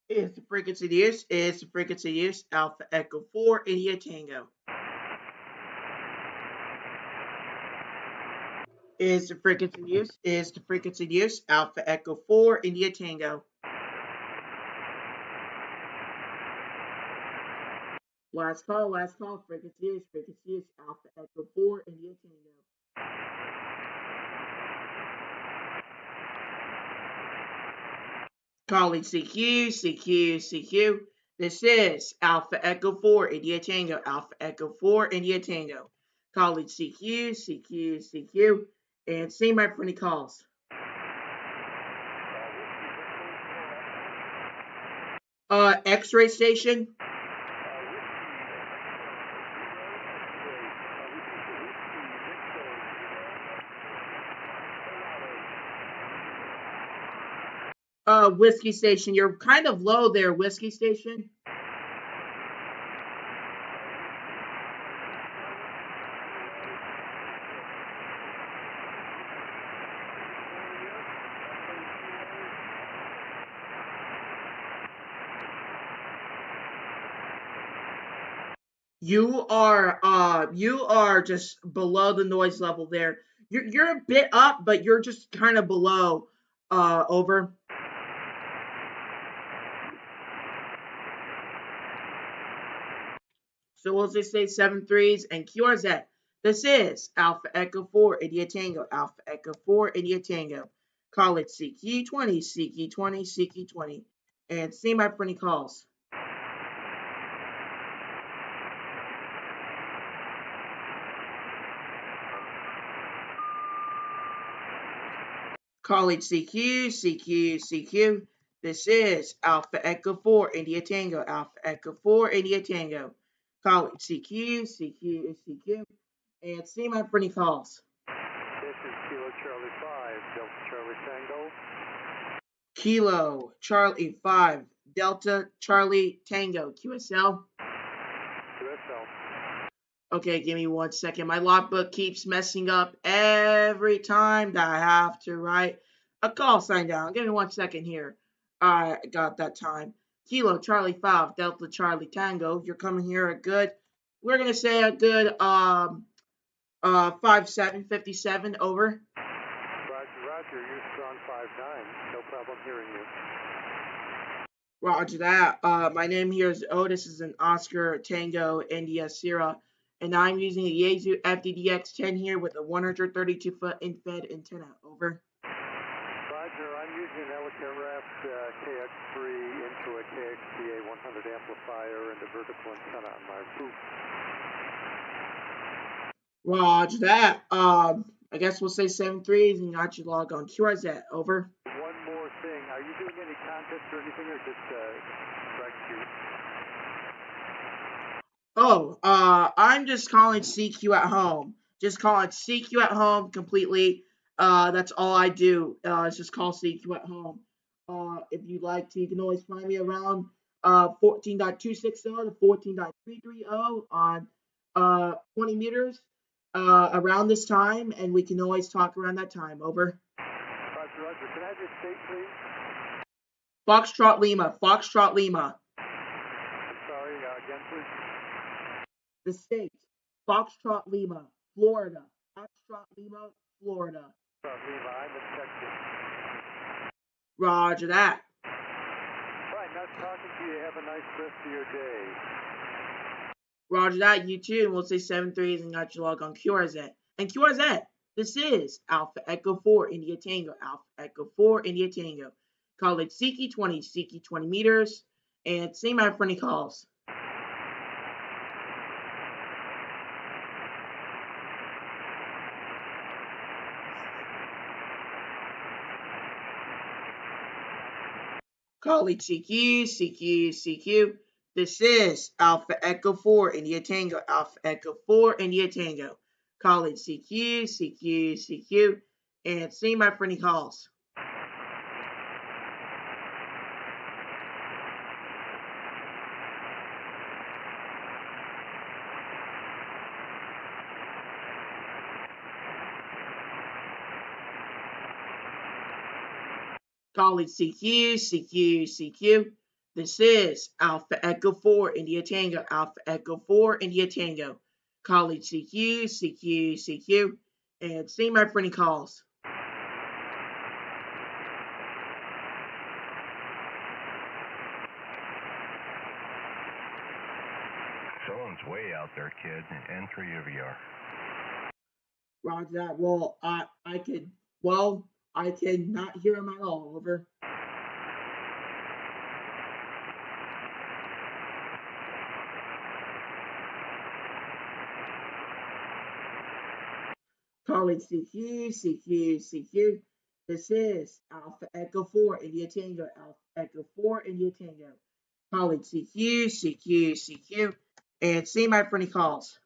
Is the frequency use? Is the frequency use? Alpha Echo 4, India Tango. Is the frequency use? Is the frequency use? Alpha Echo 4, India Tango. Last call, frequency use, Alpha Echo 4, India Tango. Calling CQ. This is Alpha Echo 4, India Tango, Alpha Echo 4, India Tango. Calling CQ, and see my friendly calls. X-ray station. Whiskey station. You're kind of low there, whiskey station. You are just below the noise level there. You're a bit up, but you're just kind of below. Over. So we'll just say 7 3s and QRZ. This is Alpha Echo 4 India Tango, Alpha Echo 4 India Tango. Call it CQ20, CQ20, CQ20. And see my friendly calls. College CQ. This is Alpha Echo 4 India Tango, Alpha Echo 4 India Tango. College CQ. And see my friendly calls. This is Kilo Charlie 5, Delta Charlie Tango. Kilo Charlie 5, Delta Charlie Tango, QSL. QSL. Okay, give me 1 second. My logbook keeps messing up every time that I have to write a call sign down. Give me 1 second here. I got that time. Kilo Charlie 5, Delta Charlie Tango. You're coming here a good, we're going to say a good 5757, over. Roger, you're strong 5-9. No problem hearing you. Roger that. My name here is Otis, is an Oscar Tango India Sierra, and I'm using a Yaesu FDDX10 here with a 132-foot infed antenna. Over. Roger, I'm using an Ellicott Raft KX3 into a KXTA 100 amplifier and a vertical antenna on my roof. Roger that. I guess we'll say 7 3s and got you log on. QRZ. Over. One more thing. Are you doing any contests or anything, or just strike shoot? Oh, I'm just calling CQ at home. Just calling CQ at home completely. That's all I do. Is just call CQ at home. If you'd like to, you can always find me around 14.260 to 14.330 on 20 meters around this time, and we can always talk around that time. Over. Roger. Can I have your state, please? Foxtrot Lima. I'm sorry, again, please. The state. Foxtrot Lima, Florida. Foxtrot Lima, Florida. Lima, I'm in Texas. Roger that. All right, nice talking to you. Have a nice rest of your day. Roger that, you too. And we'll say 7 3s and got you log on QRZ. And QRZ, this is Alpha Echo 4 India Tango, Alpha Echo 4 India Tango. Call it CQ20, 20 meters. And see my friendly calls. College CQ. This is Alpha Echo 4 India Tango, Alpha Echo 4 India Tango. College CQ. And see my friendly calls. College CQ. This is Alpha Echo 4 India Tango, Alpha Echo 4 India Tango. College CQ, CQ, CQ, and see my friendly calls. Someone's way out there, kid. Enter UVR. Roger that. Well, I can not hear him at all. Over. College CQ, CQ, CQ. This is Alpha Echo 4 India Tango, Alpha Echo 4 India Tango. College CQ, CQ, CQ, and see my friendly calls.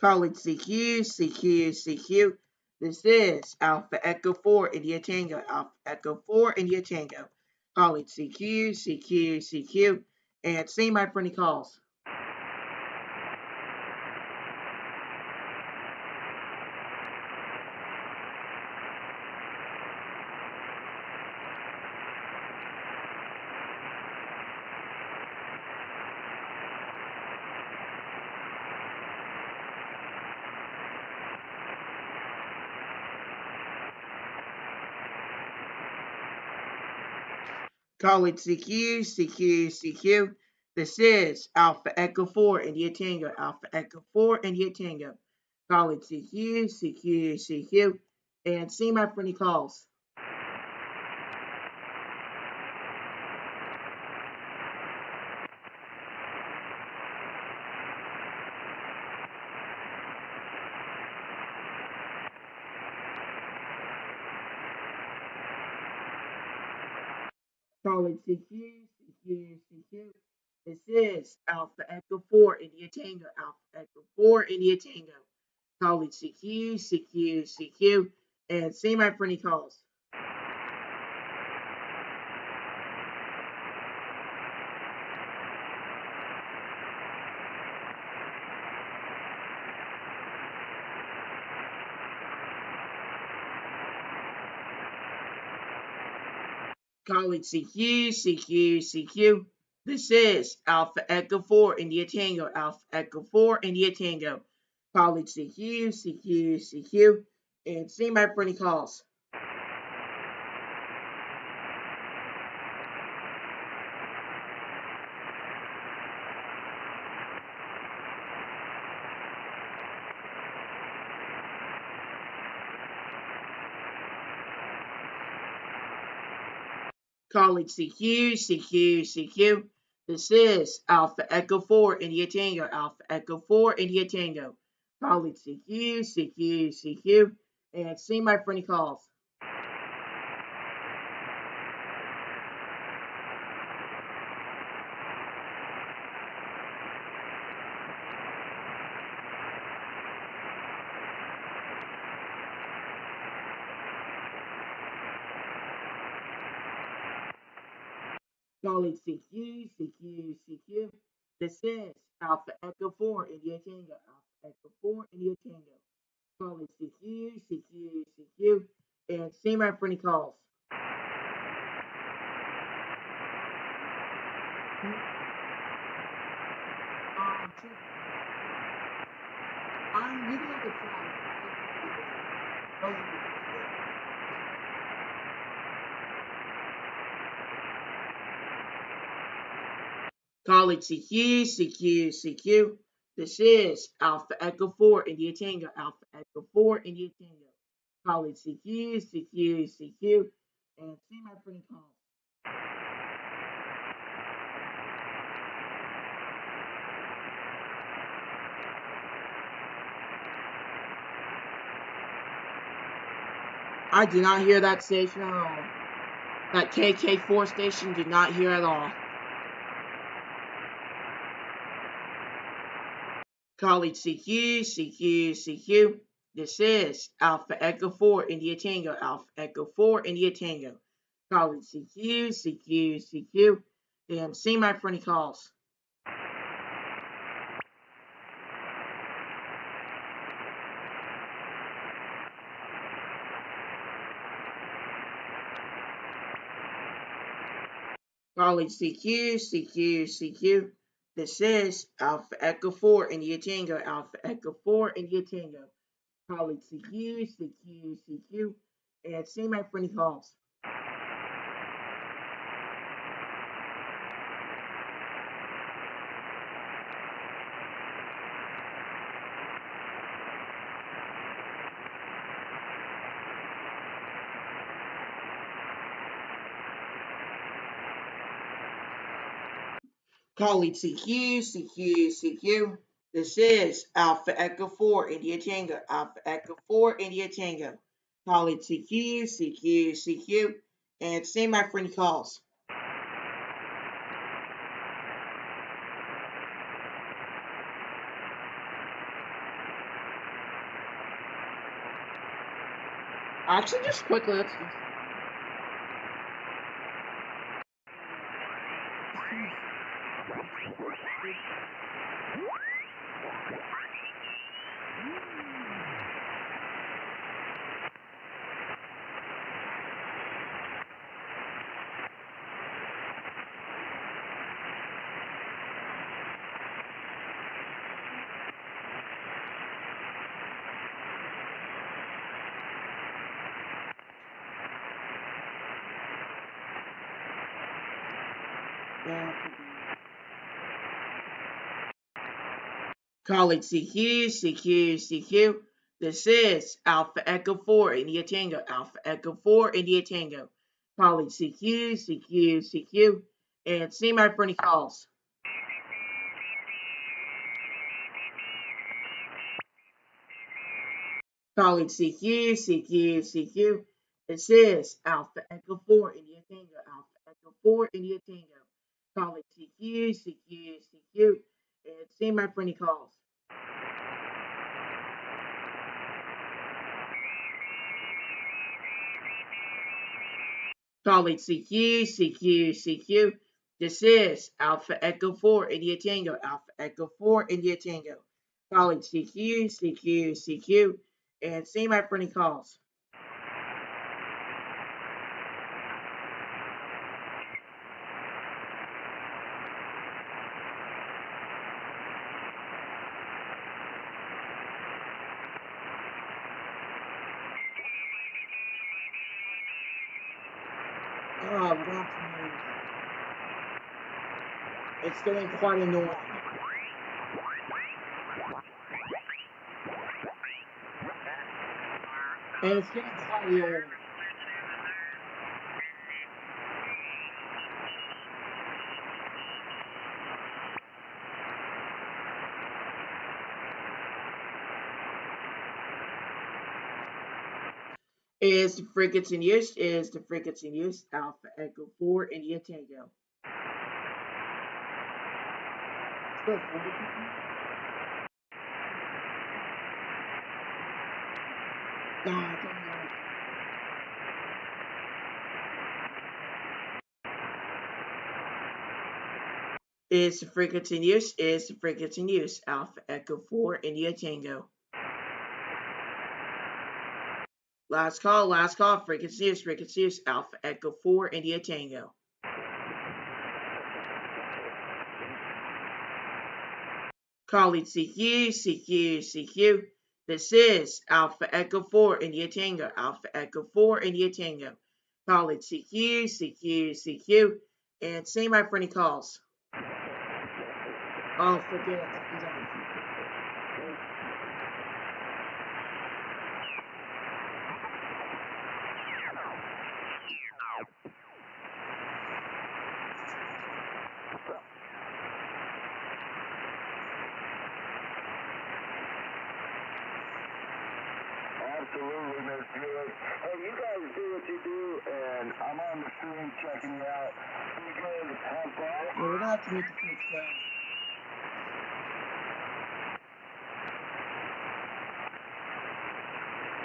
College CQ, CQ, CQ. This is Alpha Echo 4 India Tango, Alpha Echo 4 India Tango. College CQ, CQ, CQ, and see my friendly calls. College CQ, CQ, CQ. This is Alpha Echo 4 India Tango, Alpha Echo 4 India Tango. College CQ, CQ, CQ, and see my friendly calls. College CQ, CQ, CQ. This is Alpha Echo 4 India Tango, Alpha Echo 4 India Tango. College CQ, CQ, CQ, and see my friendly calls. College CQ, CQ, CQ. This is Alpha Echo 4 India Tango, Alpha Echo 4 India Tango. College CQ, CQ, CQ, and see my friendly calls. College CQ, CQ, CQ. This is Alpha Echo 4 India Tango, Alpha Echo 4 India Tango. College CQ, CQ, CQ, and see my friendly calls. College CQ, CQ, CQ. This is Alpha Echo 4 India Tango, Alpha Echo 4 India Tango. College CQ, CQ, CQ, and see my friendly calls. I'm leaving out the flag. College CQ, CQ, CQ. This is Alpha Echo 4 India Tango, Alpha Echo 4 India Tango. College CQ, CQ, CQ, and see my friendly calls. I do not hear that station at all. That KK4 station did not hear at all. College CQ, CQ, CQ. This is Alpha Echo 4 India Tango, Alpha Echo 4 India Tango. College CQ, CQ, CQ. And see my friendly calls. Calling CQ, CQ, CQ. This is Alpha Echo 4 India Tango, Alpha Echo 4 India Tango. Calling CQ, CQ, CQ. And see my friendly calls. Calling CQ, CQ, CQ. This is Alpha Echo 4 India Tango, Alpha Echo 4 India Tango. Calling CQ, CQ, CQ. And see my friendly calls. Actually, just quickly, let's do Calling CQ, CQ, CQ. This is Alpha Echo 4 India Tango, Alpha Echo 4 India Tango. Calling CQ, CQ, CQ. And see my friendly calls. Calling CQ, CQ, CQ. This is Alpha Echo 4 India Tango, Alpha Echo 4 India Tango. Calling CQ, CQ, CQ. And see my friendly calls. Calling CQ, CQ, CQ. This is Alpha Echo 4 India Tango, Alpha Echo 4 India Tango. Calling CQ, CQ, CQ. And see my friendly calls. Oh, we have to move. It's getting quite annoying. And it's getting quite old. Is the frigates in use? Is the frigates in use? Alpha Echo 4 India Tango. Still 40 people? No, I don't know. Is the frigates in use? Is the frigates in use? Alpha Echo 4 India Tango. Last call, frigates in use, Alpha Echo 4 India Tango. Calling CQ, CQ, CQ. This is Alpha Echo 4 India Tango, Alpha Echo 4 India Tango. Calling CQ, CQ, CQ. And see my friendly calls. Oh, forget it. I'm done. Absolutely, Miss Buick. Hey, you guys do what you do, and I'm on the stream checking you out. Be good. Have fun. Yeah, we're gonna have to make the fix down. Is the frigates in use? Is the frigates in use? Alpha Echo 4 India Tango. Calling CQ, CQ, CQ. This is Alpha Echo 4 India Tango.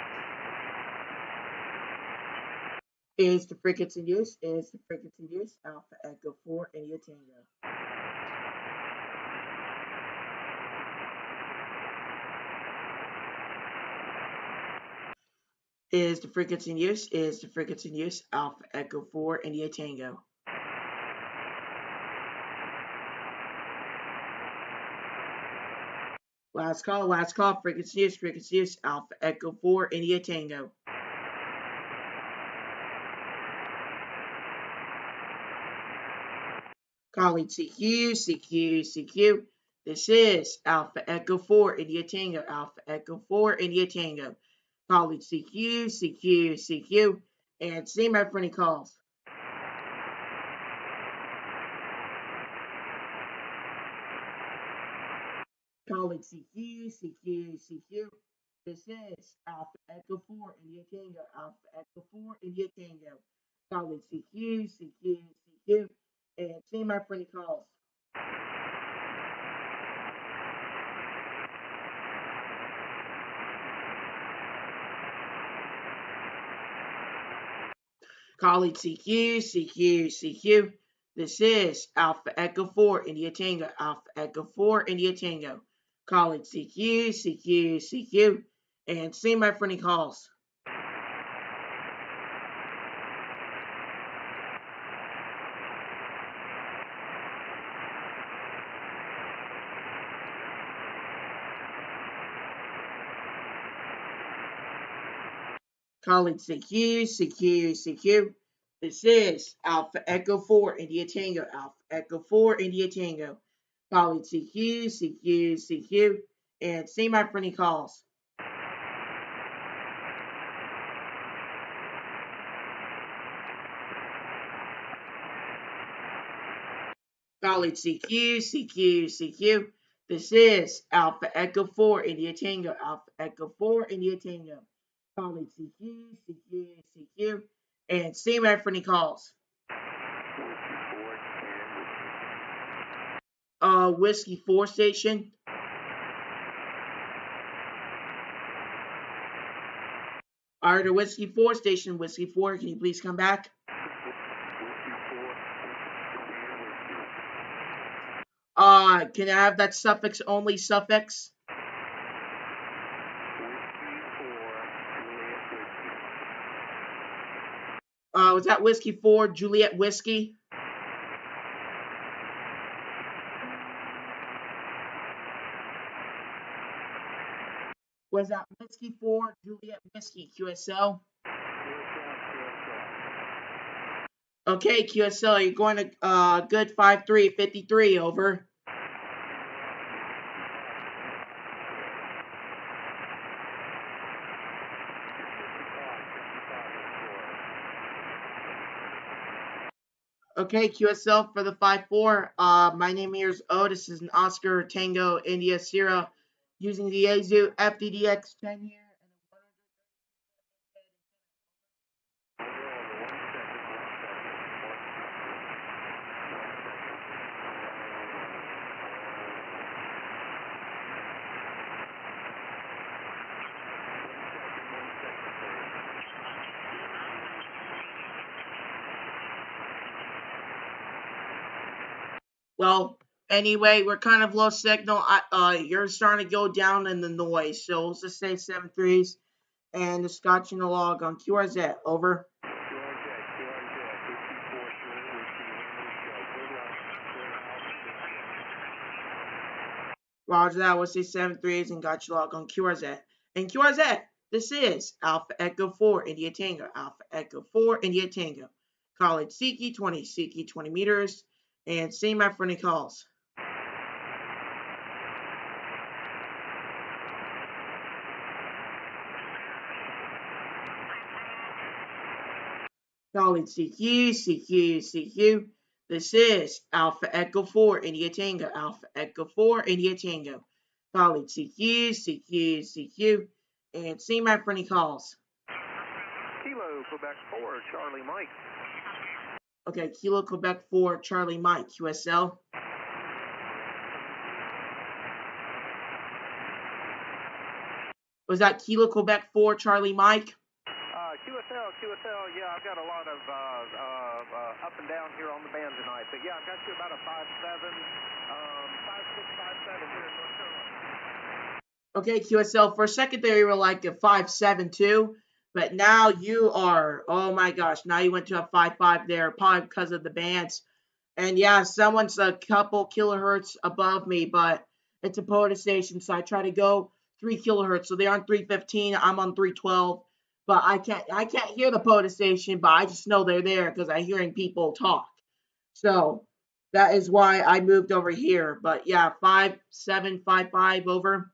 Calling CQ, CQ, CQ. And see my friendly calls. Is the frigates in use? Is the frigates in use? Alpha Echo 4 India Tango. Is the frigates in use? Is the frigates in use? Alpha Echo 4 India Tango. Is the frigates in use? Is the frigates in use? Alpha Echo 4 India Tango. Last call, frequency is Alpha Echo 4, India Tango. Calling CQ. This is Alpha Echo 4, India Tango, Alpha Echo 4, India Tango. Calling CQ, and see my friendly calls. Calling CQ. This is Alpha Echo 4, India Tango, Alpha Echo 4, India Tango. Calling CQ, and see my friendly calls. Calling CQ. This is Alpha Echo 4, India Tango, Alpha Echo 4, India Tango. Calling CQ, and see my friendly calls. Calling CQ. This is Alpha Echo 4, India Tango, Alpha Echo 4, India Tango. Calling CQ, and see my friendly calls. Calling CQ. This is Alpha Echo 4, India Tango, Alpha Echo 4, India Tango. Calling CQ, and see my friendly calls. Whiskey 4 station. Alright, the Whiskey 4 station, Whiskey 4, can you please come back? Can I have that suffix only suffix? Was that Whiskey 4, Juliet Whiskey? Was that Whiskey 4, Juliet Whiskey, QSL? Okay, QSL, you're going to good 5353, over. Okay, QSL for the 5-4. My name here is This is an Oscar Tango India Sierra using the Yaesu FDDX 10 year. Well, anyway, we're kind of low signal. You're starting to go down in the noise. So let's just say 7-3s and the Scotch and the log on QRZ. Over. Roger that. We'll say 7-3s and got you log on QRZ. And QRZ, this is Alpha Echo 4, India Tango. Alpha Echo 4, India Tango. College Siki 20 meters. And see my friendly calls. Calling CQ. This is Alpha Echo 4, India Tango. Alpha Echo 4, India Tango. Calling CQ. And see my friendly calls. Kilo Quebec 4, Charlie Mike. Okay, Kilo Quebec 4, Charlie Mike, QSL. Was that Kilo Quebec 4, Charlie Mike? QSL, yeah, I've got a lot of up and down here on the band tonight. But yeah, I've got you about a 5'7", 5'6", 5'7" here in North Carolina. Okay, QSL, for a second there you were like a 5'7" too. But now you are, oh my gosh, now you went to a 5'5" there, probably because of the bands. And yeah, someone's a couple kilohertz above me, but It's a POTA station, so I try to go 3 kilohertz. So they're on 315, I'm on 312. But I can't hear the POTA station, but I just know they're there because I'm hearing people talk. So that is why I moved over here. But yeah, 5755 over.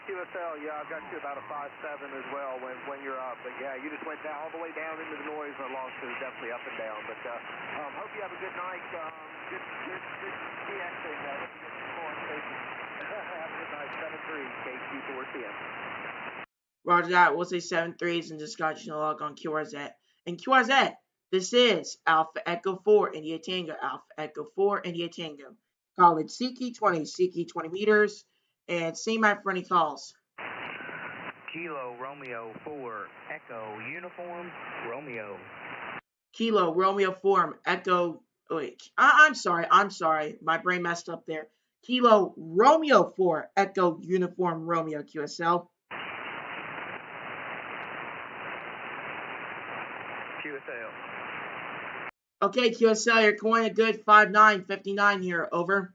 QSL, yeah, I've got you about a 5.7 as well when you're up. But yeah, you just went down all the way down into the noise along, so it's definitely up and down. But hope you have a good night. Good DXing. Hope you get some more safety. Have a good night. 7-3, KQ4CM. Roger that. We'll say 7-3s and just got you to log on QRZ. And QRZ, this is Alpha Echo 4 India Tango. Alpha Echo 4 India Tango. College CK 20 meters. And see my for any calls. Kilo Romeo 4 Echo Uniform Romeo. Kilo Romeo 4 Echo. Wait, I'm sorry. My brain messed up there. Kilo Romeo 4 Echo Uniform Romeo QSL. QSL. Okay, QSL, you're going a good 5.959 here. Over.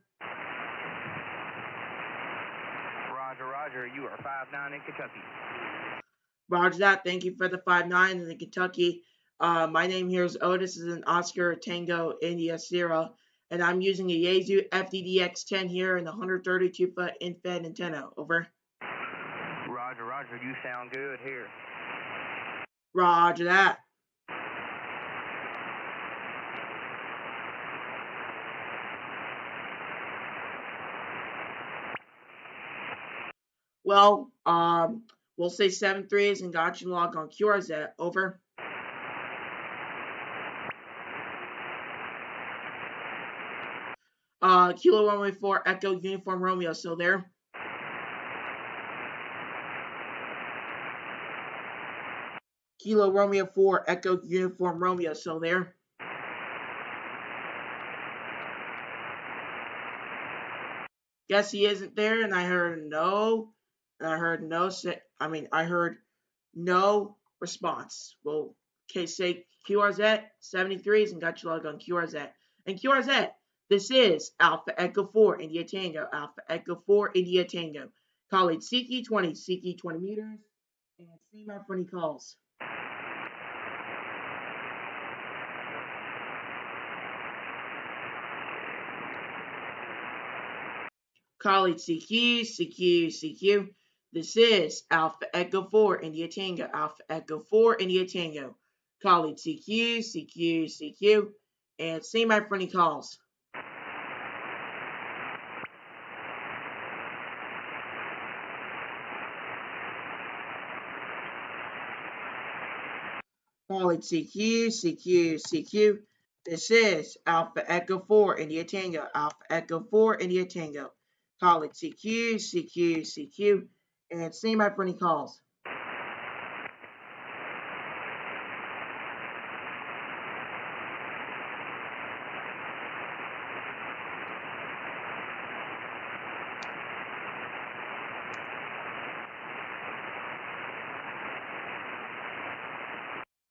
Roger, you are 5'9" in Kentucky. Roger that. Thank you for the 5.9 in Kentucky. My name here is Otis. This is an Oscar Tango India Sierra, and I'm using a Yaesu FDDX10 here and a 132-foot in-fed antenna. Over. Roger, you sound good here. Roger that. Well, we'll say 7-3s and got you log on QRZ. Over. Kilo 114 Echo Uniform Romeo. So there. Kilo Romeo 4 Echo Uniform Romeo. So there. Guess he isn't there, and I heard no. And I heard no. I heard no response. Well, okay, say QRZ 73s and got you logged on QRZ. And QRZ, this is Alpha Echo 4 India Tango. Alpha Echo 4 India Tango. College CK 20 meters. And see my funny calls. College CQ. This is Alpha Echo 4 India Tango. Alpha Echo 4 India Tango. College CQ. And see my funny calls. College CQ. This is Alpha Echo 4 India Tango. Alpha Echo 4 India Tango. College CQ. And see my funny calls.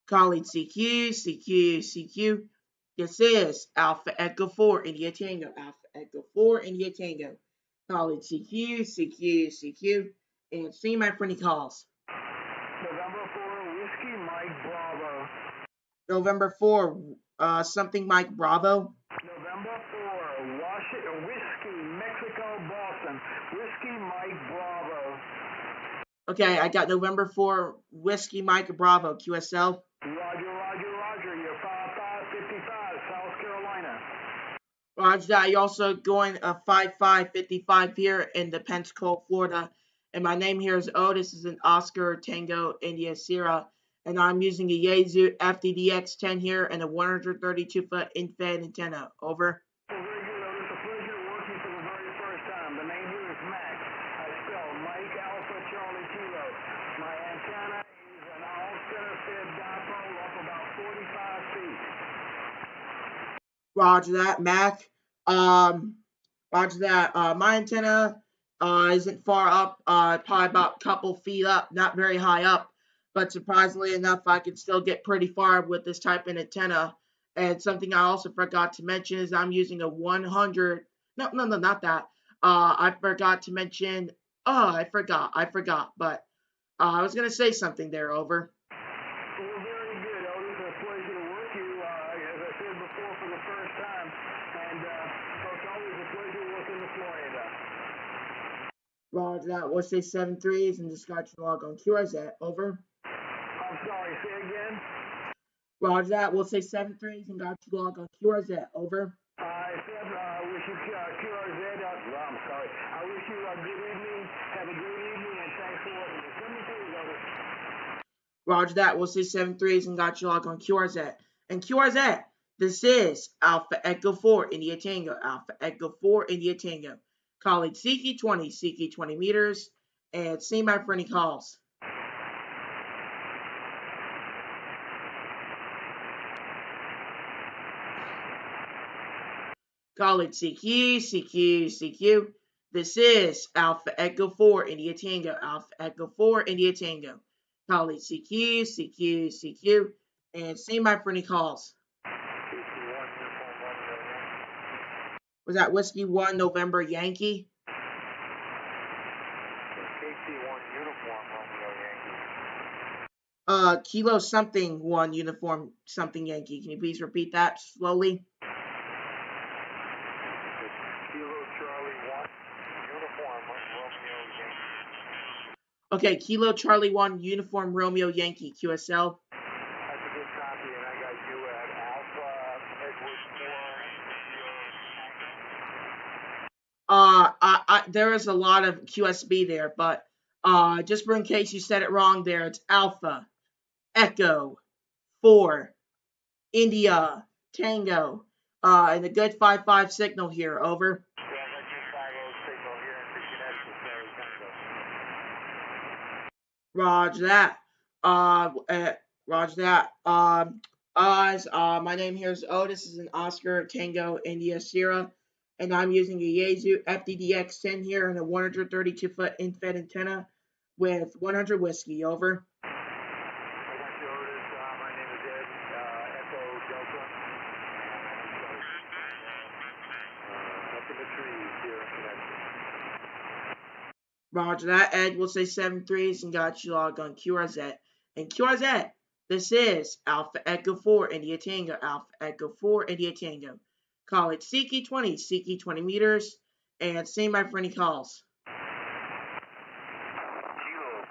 College CQ. This is Alpha Echo 4 India Tango. Alpha Echo 4 India Tango. College CQ. And see my funny calls. November 4, Whiskey Mike Bravo. November 4, something Mike Bravo. November 4, Washington, Whiskey, Mexico, Boston. Whiskey Mike Bravo. Okay, I got November 4, Whiskey Mike Bravo, QSL. Roger. You're 5555, South Carolina. Roger that. You're also going a 5555 here in the Pensacola, Florida. And my name here is Otis. This is an Oscar Tango India Sierra. And I'm using a Yaesu FDDX10 here and a 132-foot in-fed antenna. Over. Very good, Otis. A pleasure working for the very first time. The name here is Mac. I spell Mike Alpha Charlie Kilo. My antenna is an all-center fed dipole up about 45 feet. Roger that, Mac. Roger that. My antenna isn't far up, probably about a couple feet up, not very high up. But surprisingly enough, I can still get pretty far with this type of antenna. And something I also forgot to mention is I'm using a 100, not that. I forgot to mention. Oh, I forgot. But I was gonna say something there. Over. Well, very good, Otis. A pleasure to work you, as I said before, for the first time. And it's always a pleasure working with Florida. Roger that. We'll say 7-3s and just got you log on QRZ. Over. I'm sorry, say again? Roger that. We'll say 7-3s and got you log on QRZ. Over. I said, I wish you QRZ, I'm sorry. I wish you a good evening. Have a great evening, and thanks for working with us. Let me tell you, Otis. Roger that. We'll say 7-3s and got you log on QRZ. And QRZ, this is Alpha Echo 4 India Tango. Alpha Echo 4 India Tango. Calling CQ 20 meters. And see my for any calls. College CQ. This is Alpha Echo 4 India Tango. Alpha Echo 4 India Tango. College CQ. And see my for any calls. Was that Whiskey 1 November Yankee? KC1 Uniform Romeo Yankee. Kilo something 1 uniform something Yankee. Can you please repeat that slowly? Kilo Charlie 1 Uniform Romeo Yankee. Okay, Kilo Charlie 1 uniform Romeo Yankee QSL. That's a good copy, and I got you at Alpha Edward 4. There is a lot of QSB there, but just in case you said it wrong there, it's Alpha Echo 4 India Tango. And a good 5-5 signal here. Over. Yeah, I got your 5-0 signal here in Connecticut, Tango. Roger that. Roger that. My name here is Otis. This is an Oscar Tango India Sierra, and I'm using a Yaesu FDDX10 here and a 132-foot in-fed antenna with 100 whiskey. Over. I got you, Otis. My name is Ed, Echo Delta. Up in the trees here in Connecticut. Roger that. Ed will say 7-3s and got you logged on QRZ. And QRZ, this is Alpha Echo 4 India Tango. Alpha Echo 4 India Tango. Call it CQ 20 meters, and see my for any calls. Kilo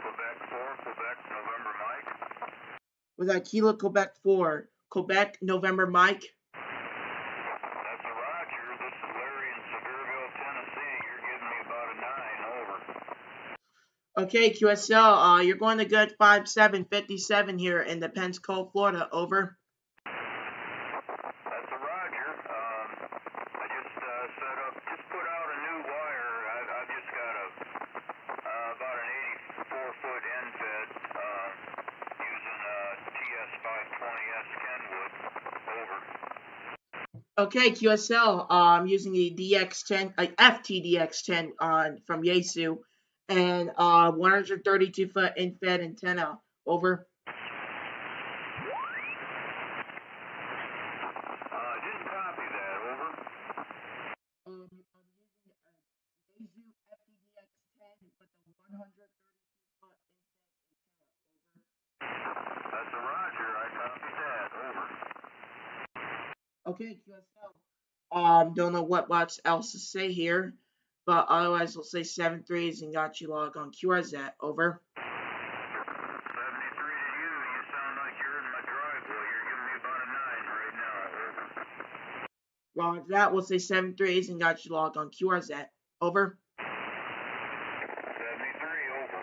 Quebec 4, Quebec November Mike. Was that Kilo Quebec 4, Quebec November Mike? That's a Roger. This is Larry in Sevierville, Tennessee. You're giving me about a 9. Over. Okay, QSL, you're going to good 5757 here in the Pensacola, Florida. Over. That's a Roger. I just set up, just put out a new wire. I've just got about an 84-foot end fed using TS520S Kenwood. Over. Okay, QSL, I'm using the DX10, FTDX10 from Yaesu, and 132-foot in-fed antenna. Over. Didn't copy that. Over. I'm using a Yaesu FTDX10 with a 132-foot in-fed antenna. Over. That's a Roger. I copied that. Over. Okay, QSL. Don't know what else to say here, but otherwise we'll say 7-3s and got you log on QRZ. Over. 73 to you. You sound like you're in my driveway. You're giving me about a 9 right now. Over. Roger that. We'll say 7-3s and got you log on QRZ. Over. 73. Over.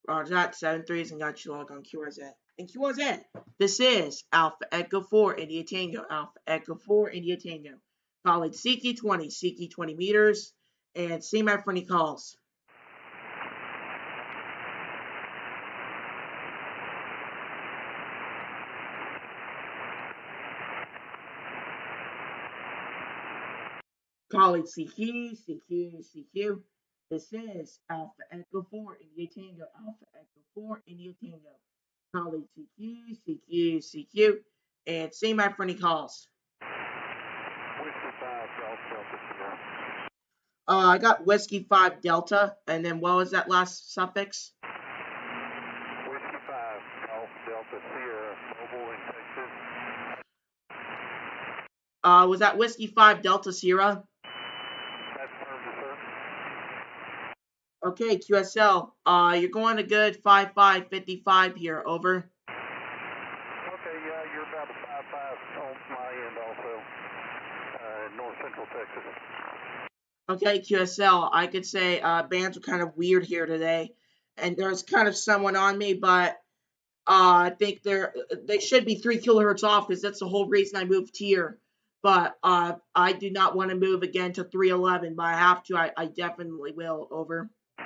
Roger that. 7-3s and got you log on QRZ. And QRZ, this is Alpha Echo 4 India Tango. Alpha Echo 4 India Tango. Calling CQ 20 meters, and see my for any calls. Calling CQ. This is Alpha Echo 4 India Tango. Alpha Echo 4 India Tango. Calling CQ. And see my for any calls. I got Whiskey 5 Delta, and then what was that last suffix? Whiskey 5, Golf Delta Sierra, Mobile in Texas. Was that Whiskey 5 Delta Sierra? That's perfect, sir. Okay, QSL. You're going to good 5555 here. Over. Okay, yeah, you're about a 5-5 on my end also. North Central Texas. Okay, QSL. I could say bands are kind of weird here today, and there's kind of someone on me, but I think they should be 3 kilohertz off because that's the whole reason I moved here. But I do not want to move again to 311, but I have to. I definitely will. Over. Yeah,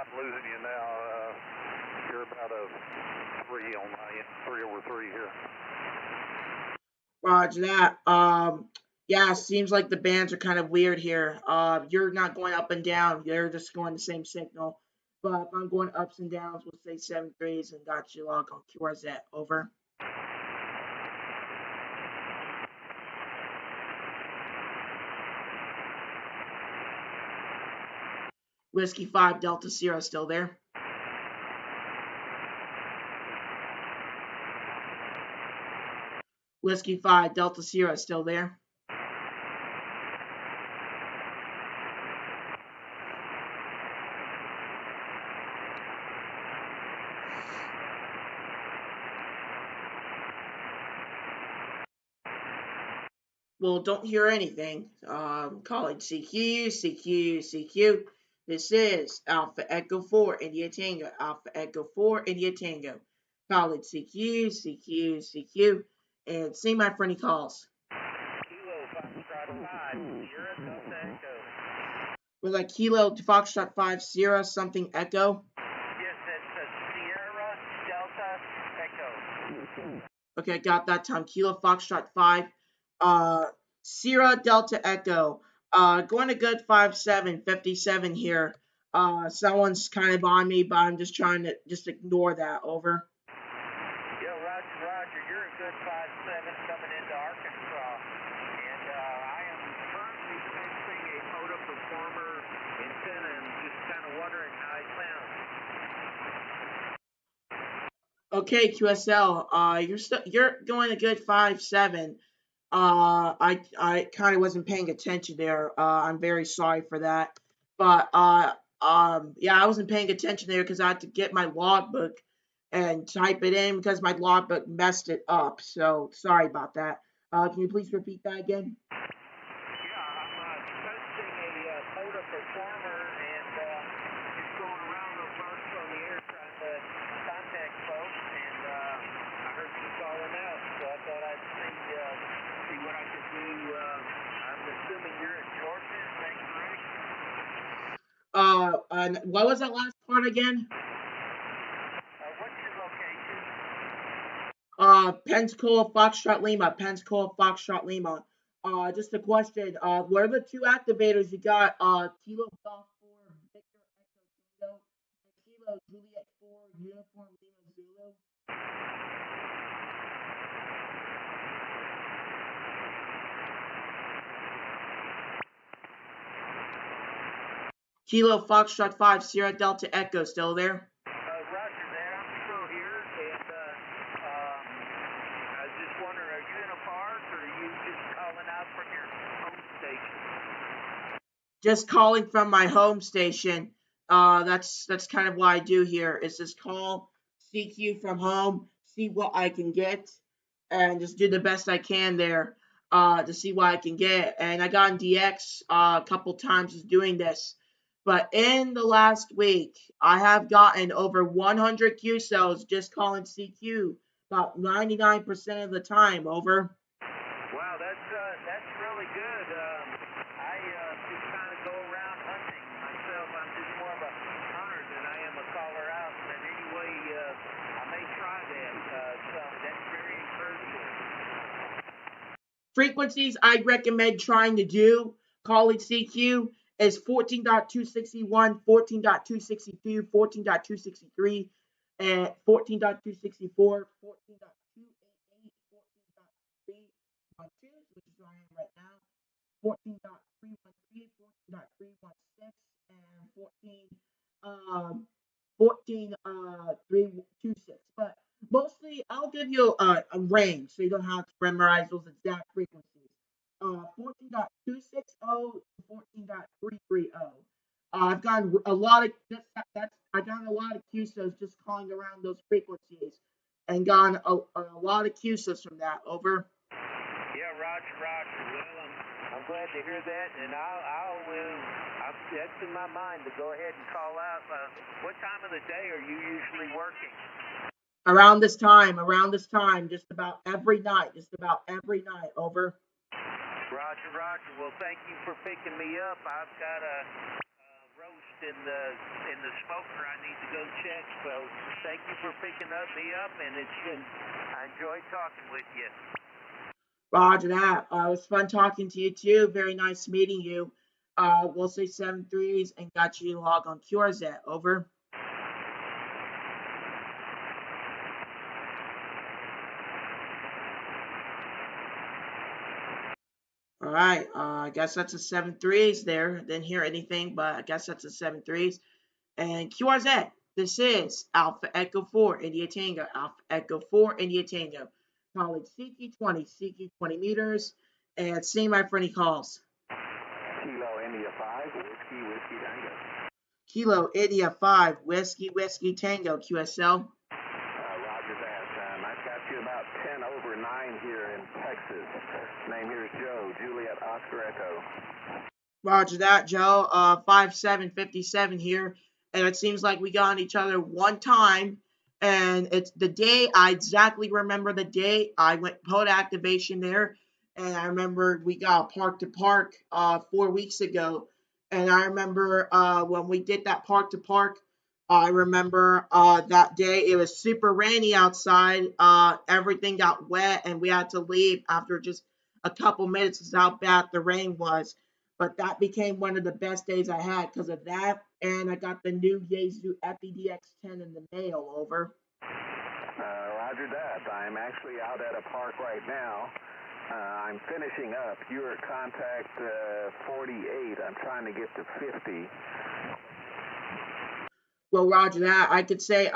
I'm losing you now. You're about a 3 on my end, 3 over 3 here. Roger that. Yeah, seems like the bands are kind of weird here. You're not going up and down. You're just going the same signal. But if I'm going ups and downs, we'll say 7-3s and got you log on QRZ. Over. Whiskey 5 Delta Sierra still there. Whiskey 5 Delta Sierra still there. Well, don't hear anything. Calling CQ, CQ, CQ. This is Alpha Echo 4 India Tango. Alpha Echo 4 India Tango. Calling CQ, CQ, CQ. And see my friendly calls. Kilo Foxtrot 5, Sierra Delta Echo. Was that Kilo Foxtrot 5 Sierra something Echo? Yes, it's a Sierra Delta Echo. Okay, I got that time. Kilo Foxtrot 5. Sierra Delta Echo. Going to good 5757 here. Someone's kind of on me, but I'm just trying to just ignore that. Over. Yo, Roger, you're a good 5-7 coming into Arkansas. And I am currently sensing a Moto Performer antenna and just kind of wondering how it sounds. Okay, QSL. You're going a good 5-7. I kind of wasn't paying attention there. I'm very sorry for that. But yeah, I wasn't paying attention there because I had to get my logbook and type it in because my logbook messed it up. So sorry about that. Can you please repeat that again? Yeah, I'm sensing a Moto Performer and just going around those marks on the air trying to contact folks. And I heard you calling out, so I thought I'd see what I could do. I'm assuming you're in Georgia, is that correct? And what was that last part again? What's your location? Pensacola Foxtrot Lima. Pensacola Foxtrot Lima. Just a question. What are the 2 activators you got? Kilo Golf 4 Victor Echo Tango and Kilo Juliet 4 Uniform Lima Zulu. Kilo Foxtrot 5 Sierra Delta Echo still there? Roger that. I'm still here, and I was just wondering, are you in a park, or are you just calling out from your home station? Just calling from my home station. That's kind of what I do here. Is just call CQ from home, see what I can get, and just do the best I can there. To see what I can get. And I got in DX a couple times just doing this. But in the last week, I have gotten over 100 Q cells just calling CQ about 99% of the time. Over. Wow, that's really good. I just kind of go around hunting myself. I'm just more of a hunter than I am a caller out. But anyway, I may try that. So that's very encouraging. Frequencies I'd recommend trying to do calling CQ is 14.261, 14.262, 14.263, and 14.264, 14.288, 14.312, which is where I am right now, 14.313, 14.316, and 14.326. But mostly, I'll give you a range so you don't have to memorize those exact frequencies. 14.260 to 14.330. I've gotten a lot of I got a lot of QSOs just calling around those frequencies, and gotten a lot of QSOs from that. Over. Yeah, Roger, Roger. Well, I'm glad to hear that, and that's in my mind to go ahead and call out. What time of the day are you usually working? Around this time, just about every night, over. Roger, Roger. Well, thank you for picking me up. I've got a roast in the smoker I need to go check. So thank you for picking me up, and I enjoyed talking with you. Roger that. It was fun talking to you too. Very nice meeting you. We'll say 7-3s and got you to log on QRZ. Over. All right. I guess that's a 7-3s there. Didn't hear anything, but I guess that's a 7-3s. And QRZ. This is Alpha Echo 4 India Tango. Alpha Echo 4 India Tango. College CQ 20 meters. And see my for any calls. Kilo India 5, Whiskey Tango. Kilo India 5, Whiskey Tango, QSL. Roger that. I've got you about 10 over 9 here in Texas. Name here is Joe, Juliet Oscar Echo. Roger that, Joe. 5757 here. And it seems like we got on each other one time. And it's the day, I exactly remember the day I went POD activation there. And I remember we got park to park 4 weeks ago. And I remember when we did that park to park, I remember that day it was super rainy outside. Everything got wet and we had to leave after just a couple minutes because how bad the rain was. But that became one of the best days I had because of that. And I got the new Yaesu FPDX10 in the mail. Over. Roger that. I'm actually out at a park right now. I'm finishing up. You're at contact 48. I'm trying to get to 50. Well, Roger that. I could say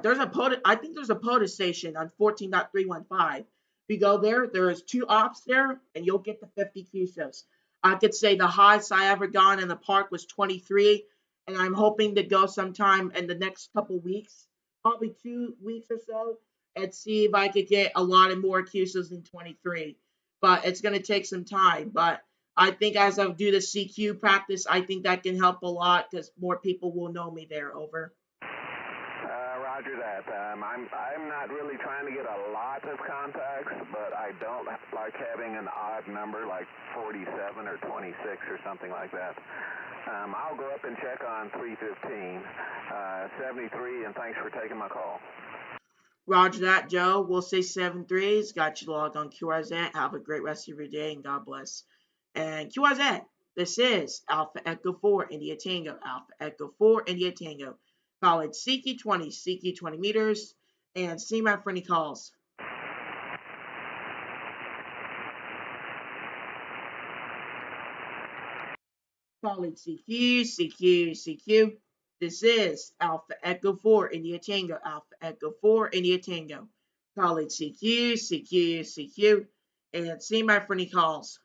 there's a POTUS, I think there's a POTUS station on 14.315. If you go there, there is 2 ops there, and you'll get the 50 QSOs. I could say the highest I ever gone in the park was 23, and I'm hoping to go sometime in the next couple weeks, probably 2 weeks or so, and see if I could get a lot of more QSOs than 23. But it's going to take some time. But I think as I do the CQ practice, I think that can help a lot because more people will know me there. Over. Roger that. I'm not really trying to get a lot of contacts, but I don't like having an odd number like 47 or 26 or something like that. I'll go up and check on 315, 73, and thanks for taking my call. Roger that, Joe. We'll say 7-3s. Got you logged on QRZ. Have a great rest of your day and God bless. And QRZ, this is Alpha Echo 4 India Tango. Alpha Echo 4 India Tango. College CQ 20 meters. And see my for any calls. College CQ. This is Alpha Echo 4 India Tango. Alpha Echo 4 India Tango. College CQ. And see my for any calls.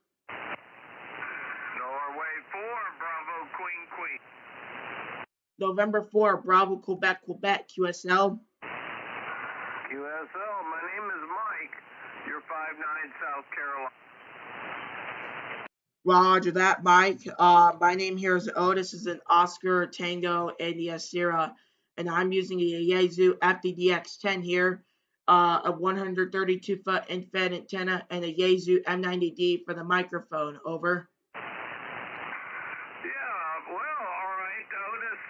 Norway 4, Bravo Queen. November 4, Bravo Quebec, QSL. QSL, my name is Mike. You're 59 South Carolina. Roger that, Mike. My name here is Otis. This is an Oscar Tango India Sierra, and I'm using a Yaesu FPDX10 here, a 132-foot infrared antenna, and a Yaesu M90D for the microphone. Over. Yeah, well, all right, Otis.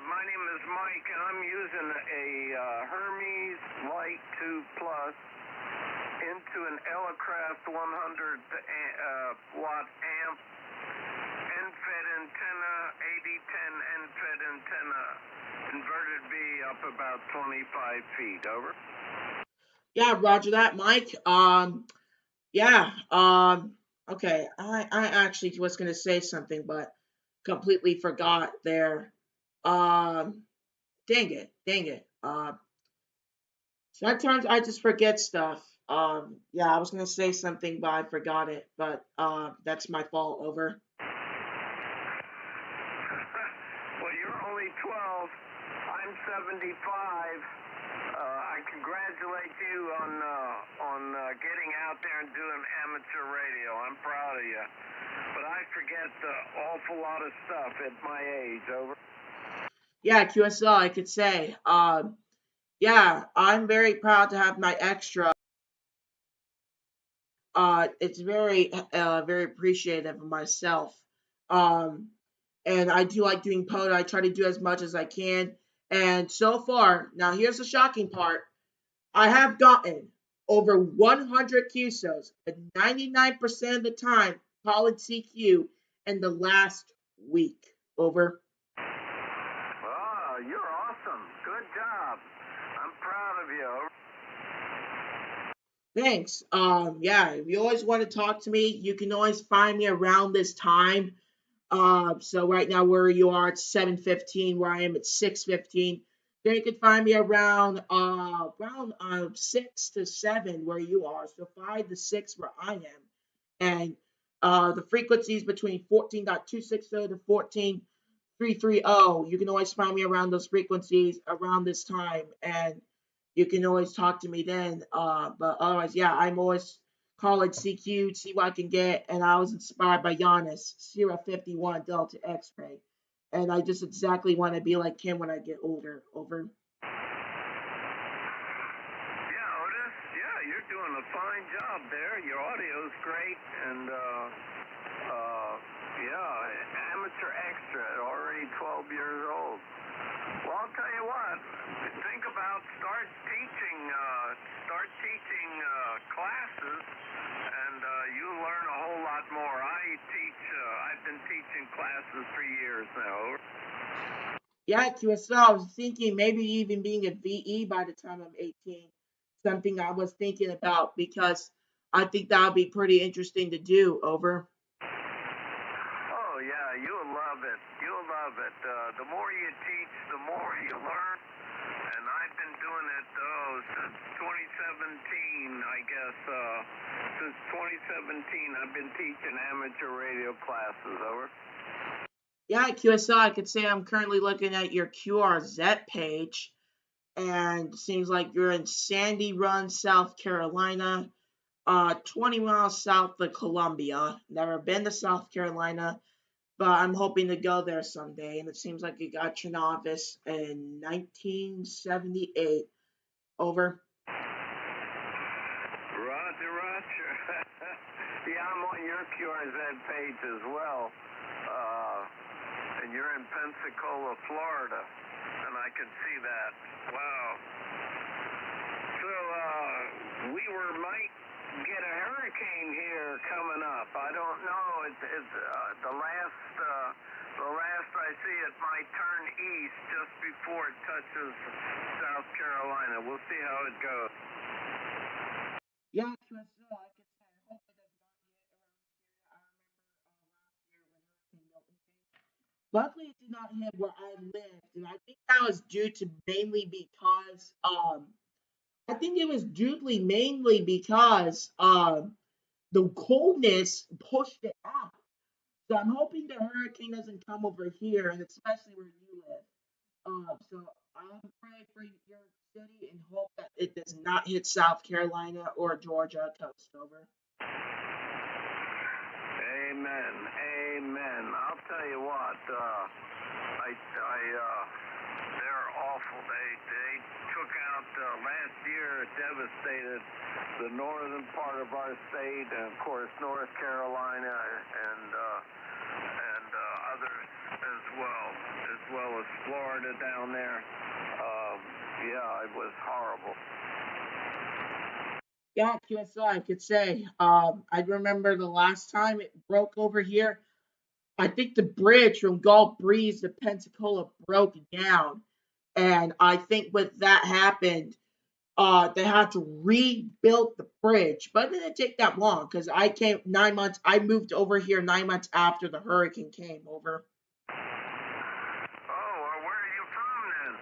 My name is Mike, and I'm using a Hermes Light 2 Plus into an Elecraft 100 watt amp NFED antenna, 8010 NFED antenna, inverted V up about 25 feet. Over. Yeah, roger that, Mike. Yeah. Okay, I actually was gonna say something, but completely forgot there. Um, dang it. Sometimes I just forget stuff. Yeah, I was gonna say something, but I forgot it. But that's my fault. Over. Well, you're only 12. I'm 75. I congratulate you on getting out there and doing amateur radio. I'm proud of you. But I forget an awful lot of stuff at my age. Over. Yeah, QSL, I could say. Yeah, I'm very proud to have my extra. It's very appreciative of myself. Um, and I do like doing POTA. I try to do as much as I can. And so far, now here's the shocking part. I have gotten over 100 QSOs, but 99% of the time, college CQ in the last week. Over. Oh, you're awesome. Good job. I'm proud of you. Over. Thanks. Yeah, if you always want to talk to me, you can always find me around this time. So right now where you are, it's 7:15. Where I am, it's 6:15. Then you can find me around 6 to 7 where you are. So 5 to 6 where I am, and the frequencies between 14.260 to 14.330. You can always find me around those frequencies around this time, and you can always talk to me then. But otherwise, yeah, I'm always college CQ, see what I can get, and I was inspired by Giannis, Sierra 51 Delta X-ray, and I just exactly want to be like him when I get older. Over. Yeah, Otis. Yeah, you're doing a fine job there. Your audio's great, and yeah, amateur extra at already 12 years old. Well, I'll tell you what. Think about start teaching classes, and you'll learn a whole lot more. I've been teaching classes for years now. Yeah, QSL, I was thinking maybe even being a VE by the time I'm 18. Something I was thinking about because I think that would be pretty interesting to do. Over. Oh yeah, you'll love it. You'll love it. The more you teach, the more you learn. And I've been doing it since 2017, I guess. Since 2017, I've been teaching amateur radio classes. Over. Yeah, QSL, I could say I'm currently looking at your QRZ page, and it seems like you're in Sandy Run, South Carolina, 20 miles south of Columbia. Never been to South Carolina, but I'm hoping to go there someday. And it seems like you got your novice in 1978. Over. Roger, Roger. Yeah, I'm on your QRZ page as well. And you're in Pensacola, Florida. And I can see that. Wow. So, might get a hurricane here coming up. I don't know. The last I see, it might turn east just before it touches South Carolina. We'll see how it goes. Yeah, QSL, I could say I hope it does not hit around here. I remember last year when Hurricane Milton came. Luckily, it did not hit where I lived, and I think that was due to mainly because I think it was mainly because the coldness pushed it out. So I'm hoping the hurricane doesn't come over here, and especially where you live. So I'm praying for your city and hope that it does not hit South Carolina or Georgia coast. Over. Amen. Amen. I'll tell you what. They're awful. They took out last year. Devastated the northern part of our state, and of course North Carolina and others as well as Florida down there. Yeah, it was horrible. Yeah, QSL, I could say. I remember the last time it broke over here. I think the bridge from Gulf Breeze to Pensacola broke down, and I think when that happened, they had to rebuild the bridge, but it didn't take that long because I came 9 months. I moved over here 9 months after the hurricane came over. Oh, well, where are you from then?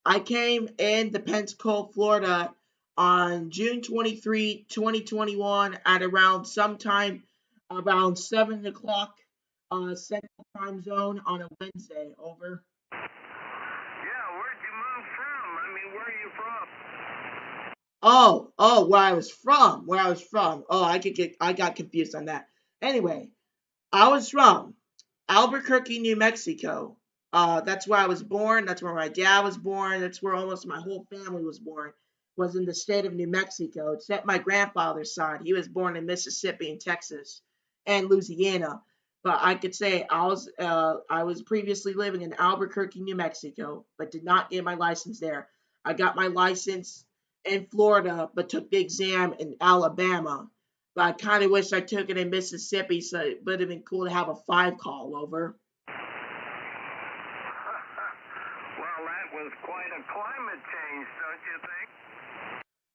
I came in the Pensacola, Florida on June 23, 2021 at around sometime around 7 o'clock Central Time Zone on a Wednesday. Over. Yeah, where'd you move from? I mean, where are you from? Oh, where I was from. Where I was from. Oh, I got confused on that. Anyway, I was from Albuquerque, New Mexico. That's where I was born. That's where my dad was born. That's where almost my whole family was born. Was in the state of New Mexico, except my grandfather's side. He was born in Mississippi and Texas and Louisiana. But I could say I was previously living in Albuquerque, New Mexico, but did not get my license there. I got my license in Florida, but took the exam in Alabama. But I kind of wish I took it in Mississippi, so it would have been cool to have a 5 call over. Well, that was quite a climate change, don't you think?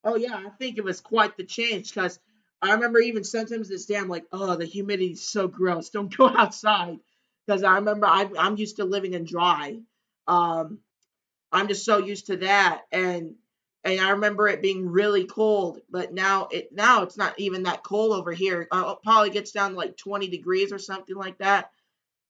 Oh yeah, I think it was quite the change because I remember even sometimes this day I'm like, oh, the humidity is so gross. Don't go outside because I remember I'm used to living in dry. Um, I'm just so used to that, and I remember it being really cold. But now it's not even that cold over here. It probably gets down to like 20 degrees or something like that.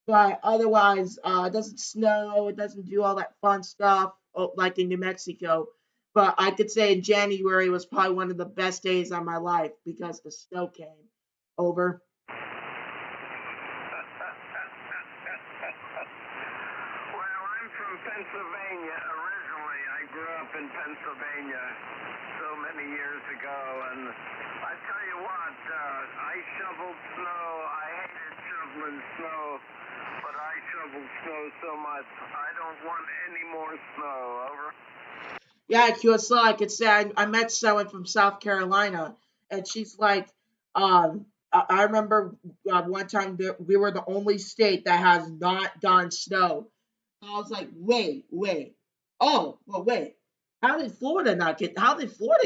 But otherwise, it doesn't snow. It doesn't do all that fun stuff like in New Mexico. But I could say January was probably one of the best days of my life because the snow came over. Well, I'm from Pennsylvania originally. I grew up in Pennsylvania so many years ago, and I tell you what, I shoveled snow. I hated shoveling snow, but I shoveled snow so much. I don't want any more snow. Over. Yeah, QSL, I could say I met someone from South Carolina, and she's like, I remember one time we were the only state that has not gotten snow. I was like, wait. Oh, well, wait. How did Florida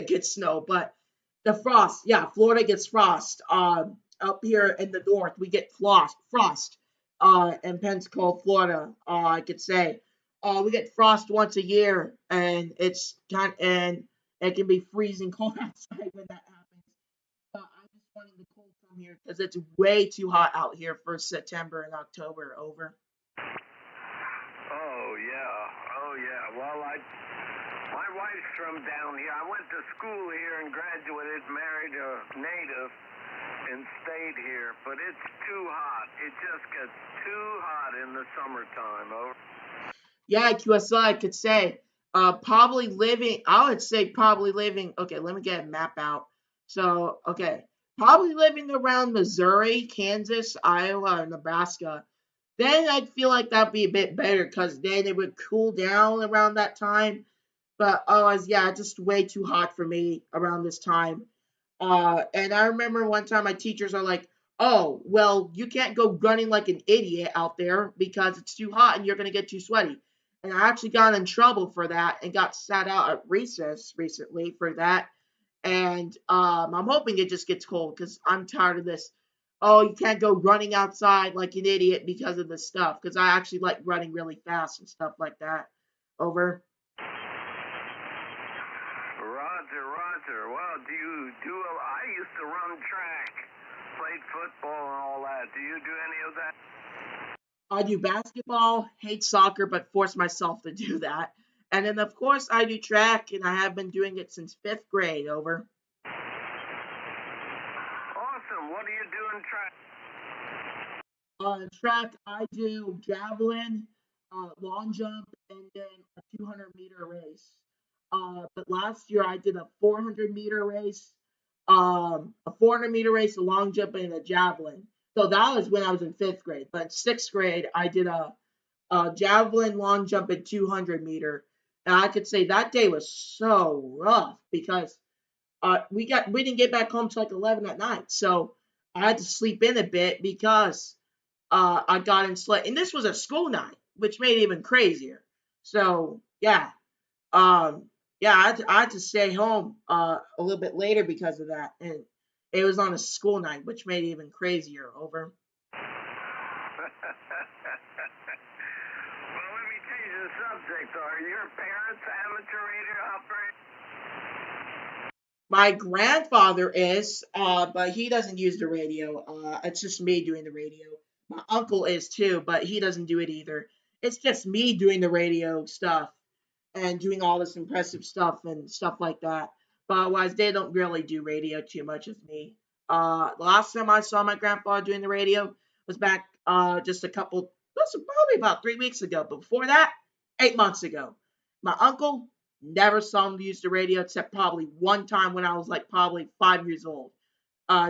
get snow? But the frost, yeah, Florida gets frost. Up here in the north, we get frost. In Pensacola, Florida, I could say. We get frost once a year, and and it can be freezing cold outside when that happens. But I'm just wanting the cold from here because it's way too hot out here for September and October. Over. Oh yeah, oh yeah. Well, my wife's from down here. I went to school here and graduated, married a native, and stayed here. But it's too hot. It just gets too hot in the summertime. Over. Yeah, QSL, I could say. Probably living. I would say probably living. Okay, let me get a map out. So, okay, probably living around Missouri, Kansas, Iowa, and Nebraska. Then I'd feel like that'd be a bit better because then it would cool down around that time. But otherwise, yeah, just way too hot for me around this time. And I remember one time my teachers are like, "Oh, well, you can't go running like an idiot out there because it's too hot and you're gonna get too sweaty." And I actually got in trouble for that and got sat out at recess recently for that. And I'm hoping it just gets cold because I'm tired of this. Oh, you can't go running outside like an idiot because of this stuff. Because I actually like running really fast and stuff like that. Over. Roger, Roger. Well, do you do? I used to run track, played football and all that. Do you do any of that? I do basketball, hate soccer, but force myself to do that. And then, of course, I do track, and I have been doing it since fifth grade. Over. Awesome. What do you do in track? Track, I do javelin, long jump, and then a 200-meter race. But last year I did a 400-meter race, a 400-meter race, a long jump, and a javelin. So that was when I was in fifth grade. But in sixth grade, I did a javelin, long jump, and 200-meter. And I could say that day was so rough because we didn't get back home till like 11 at night. So I had to sleep in a bit because I got in sled, and this was a school night, which made it even crazier. So yeah, um, Yeah, I had to stay home a little bit later because of that, and it was on a school night, which made it even crazier. Over. Well, let me change the subject. Are your parents amateur radio operators? My grandfather is, but he doesn't use the radio. It's just me doing the radio. My uncle is too, but he doesn't do it either. It's just me doing the radio stuff and doing all this impressive stuff and stuff like that. But otherwise, they don't really do radio too much as me. The last time I saw my grandpa doing the radio was back just a couple, that's probably about 3 weeks ago. But before that, 8 months ago. My uncle never saw him use the radio except probably one time when I was like probably 5 years old,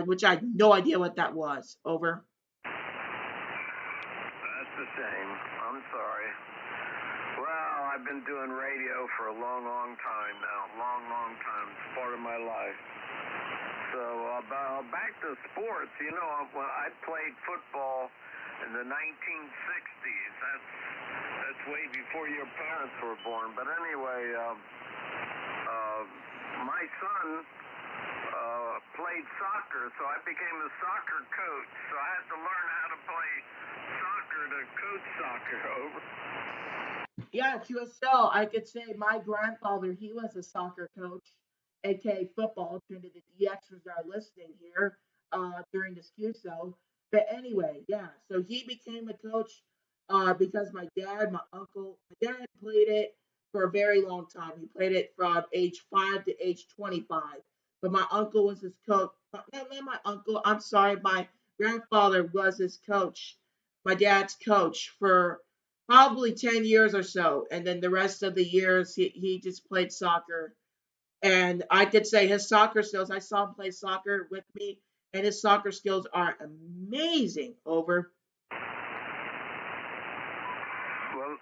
which I had no idea what that was. Over. That's a shame. I'm sorry. Well, I've been doing radio for a long, long time now. Long, long time. It's part of my life. So, back to sports. You know, when I played football in the 1960s. That's way before your parents were born. But anyway, my son played soccer, so I became a soccer coach. So I had to learn how to play soccer to coach soccer. Over. Yeah, QSL, I could say my grandfather, he was a soccer coach, aka football, to the DXers that are listening here during this QSL. But anyway, yeah, so he became a coach because my dad played it for a very long time. He played it from age 5 to age 25. But my uncle was his coach. Not my uncle, I'm sorry, my grandfather was his coach, my dad's coach for probably 10 years or so. And then the rest of the years, he just played soccer. And I could say his soccer skills, I saw him play soccer with me, and his soccer skills are amazing. Over. Well,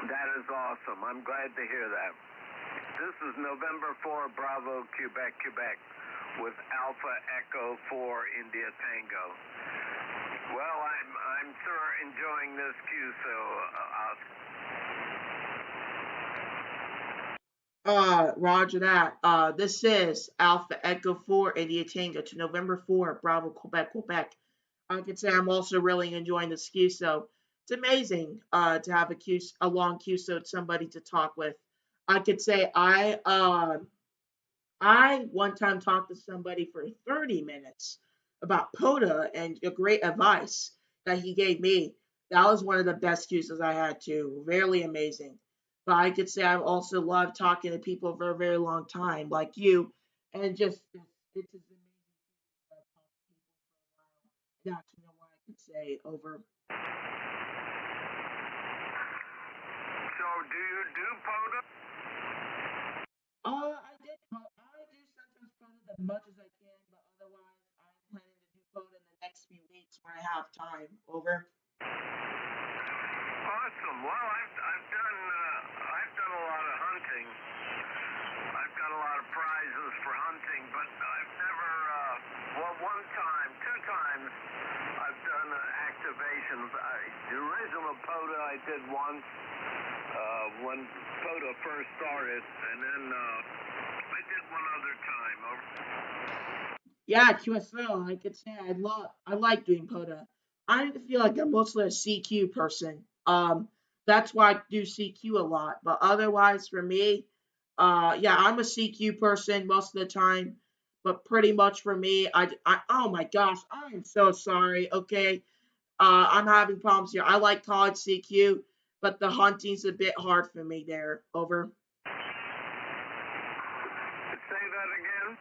that is awesome. I'm glad to hear that. This is November 4, Bravo, Quebec, Quebec, with Alpha Echo 4, India Tango. Well, I'm sure enjoying this cue, so Roger that. This is Alpha Echo 4 India Tango to November 4, Bravo, Quebec, Quebec. I could say I'm also really enjoying this QSO. It's amazing to have a long QSO with somebody to talk with. I could say I one time talked to somebody for 30 minutes about POTA and a great advice that he gave me. That was one of the best uses I had too. Really amazing. But I could say I've also loved talking to people for a very long time, like you, and just it's just amazing to talk to people for a while. That's what I could say over. so do you do POTA? I do sometimes POTA as much as I can, but otherwise I'm planning to do POTA in the next few weeks when I have time. Over. Awesome. Well, I've done a lot of hunting. I've got a lot of prizes for hunting, but I've never, one time, two times, I've done activations. The original POTA I did once when POTA first started, and then I did one other time. Yeah, QSL. I could say I like doing POTA. I feel like I'm mostly a CQ person. That's why I do CQ a lot. But otherwise, for me, yeah, I'm a CQ person most of the time. But pretty much for me, oh my gosh, I am so sorry. Okay, I'm having problems here. I like college CQ, but the hunting's a bit hard for me there. Over. Say that again?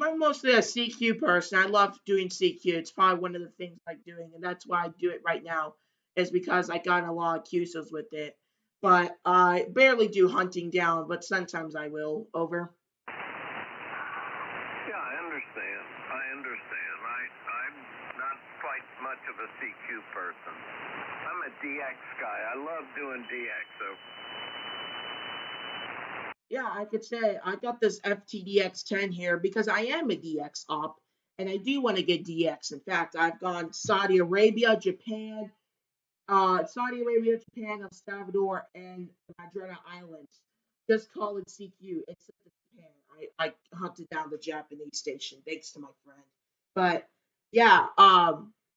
I'm mostly a CQ person. I love doing CQ. It's probably one of the things I like doing, and that's why I do it right now, is because I got a lot of QSOs with it. But I barely do hunting down, but sometimes I will. Over. Yeah, I understand. I'm not quite much of a CQ person. I'm a DX guy. I love doing DX. So Yeah, I could say I got this FTDX10 here because I am a DX op, and I do want to get DX. In fact, I've gone Saudi Arabia, Japan, El Salvador, and the Madrona Islands just call it CQ. Except in Japan, I hunted down the Japanese station thanks to my friend. But yeah,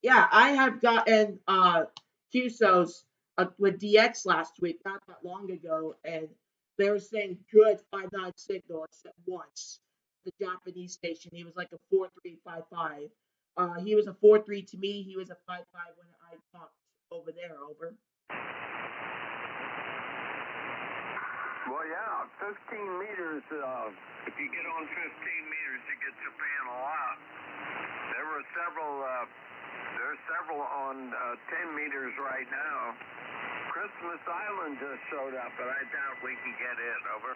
yeah, I have gotten QSOs with DX last week, not that long ago, and they were saying good 5.9 signal except once. The Japanese station, he was like a 4.355. He was a 4.3 to me. He was a 5.5 when I talked over there. Over. Well, yeah, 15 meters. If you get on 15 meters, you get Japan a lot. There were several. There's several on 10 meters right now. Christmas Island just showed up, but I doubt we can get in. Over.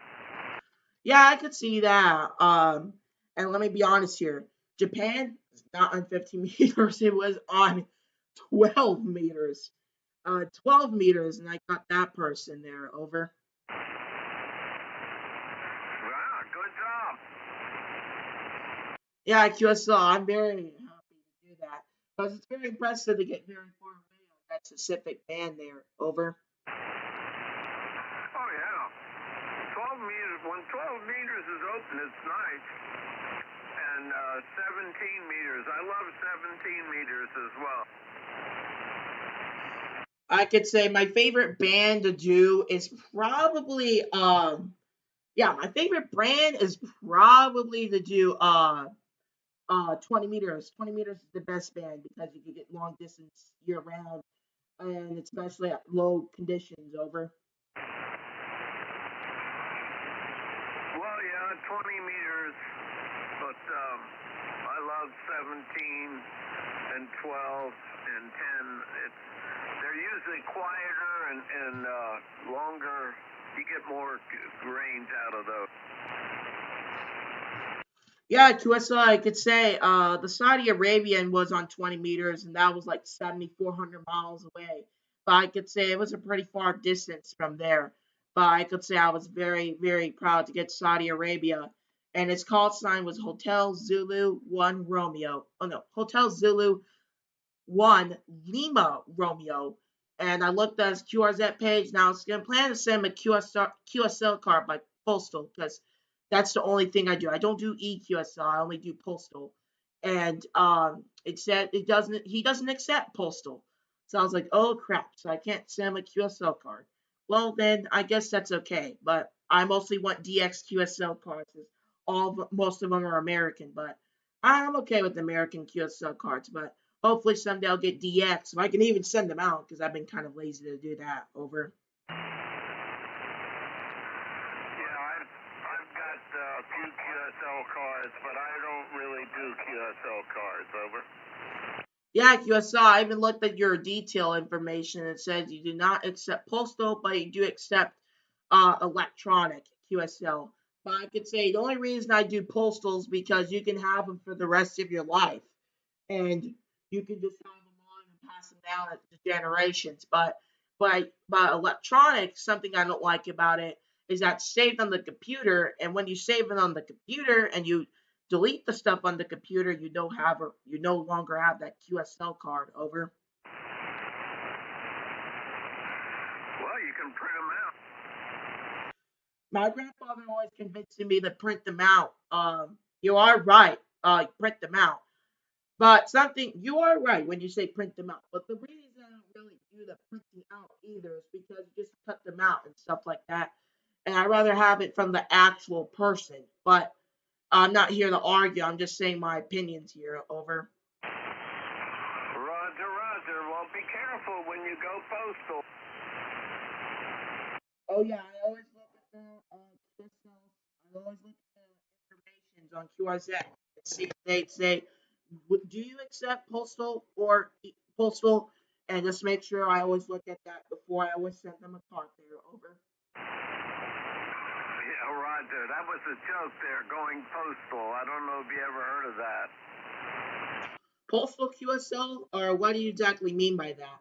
Yeah, I could see that. And let me be honest here. Japan is not on 15 meters. It was on 12 meters. 12 meters, and I got that person there. Over. Wow, good job. Yeah, QSL, I'm very happy to do that. Because it's very impressive to get very far away on that specific band there. Over. Oh yeah. 12 meters. When 12 meters is open, it's nice. And 17 meters. I love 17 meters as well. I could say my favorite band to do is probably yeah, my favorite brand is probably to do 20 meters. 20 meters is the best band because you can get long distance year round and especially at low conditions. Over. Well, yeah, 20 meters. But I love 17 and 12 and 10. They're usually quieter and longer. You get more range out of those. Yeah, QSL, I could say the Saudi Arabian was on 20 meters and that was like 7,400 miles away. But I could say it was a pretty far distance from there. But I could say I was very, very proud to get Saudi Arabia. And its call sign was Hotel Zulu 1 Romeo. Oh no, Hotel Zulu 1 Lima Romeo. And I looked at his QRZ page. Now it's going to plan to send him a QSL card by postal because that's the only thing I do. I don't do EQSL. I only do postal. And it said he doesn't accept postal. So I was like, oh crap. So I can't send him a QSL card. Well, then I guess that's okay. But I mostly want DX QSL cards. Most of them are American, but I'm okay with American QSL cards. But hopefully someday I'll get DX. So I can even send them out because I've been kind of lazy to do that. Over. Yeah, I've got a few QSL cards, but I don't really do QSL cards. Over. Yeah, QSL, I even looked at your detail information. It says you do not accept postal, but you do accept electronic QSL. But I could say the only reason I do postal is because you can have them for the rest of your life. And you can just have them on and pass them down to generations. But electronics, something I don't like about it is that it's saved on the computer, and when you save it on the computer and you delete the stuff on the computer, you no longer have that QSL card. Over. Well, you can print them out. My grandfather always convinced me to print them out. You are right. Print them out. But you are right when you say print them out. But the reason I don't really do the printing out either is because you just cut them out and stuff like that. And I'd rather have it from the actual person. But I'm not here to argue. I'm just saying my opinions here. Over. Roger, Roger. Well, be careful when you go postal. Oh yeah, I always look at the crystals. I always look at the informations on QRZ and see if they say, "Do you accept postal or postal?" And just make sure I always look at that before I always send them a card there. Over. Yeah, Roger. That was a joke there, going postal. I don't know if you ever heard of that. Postal QSL, or what do you exactly mean by that?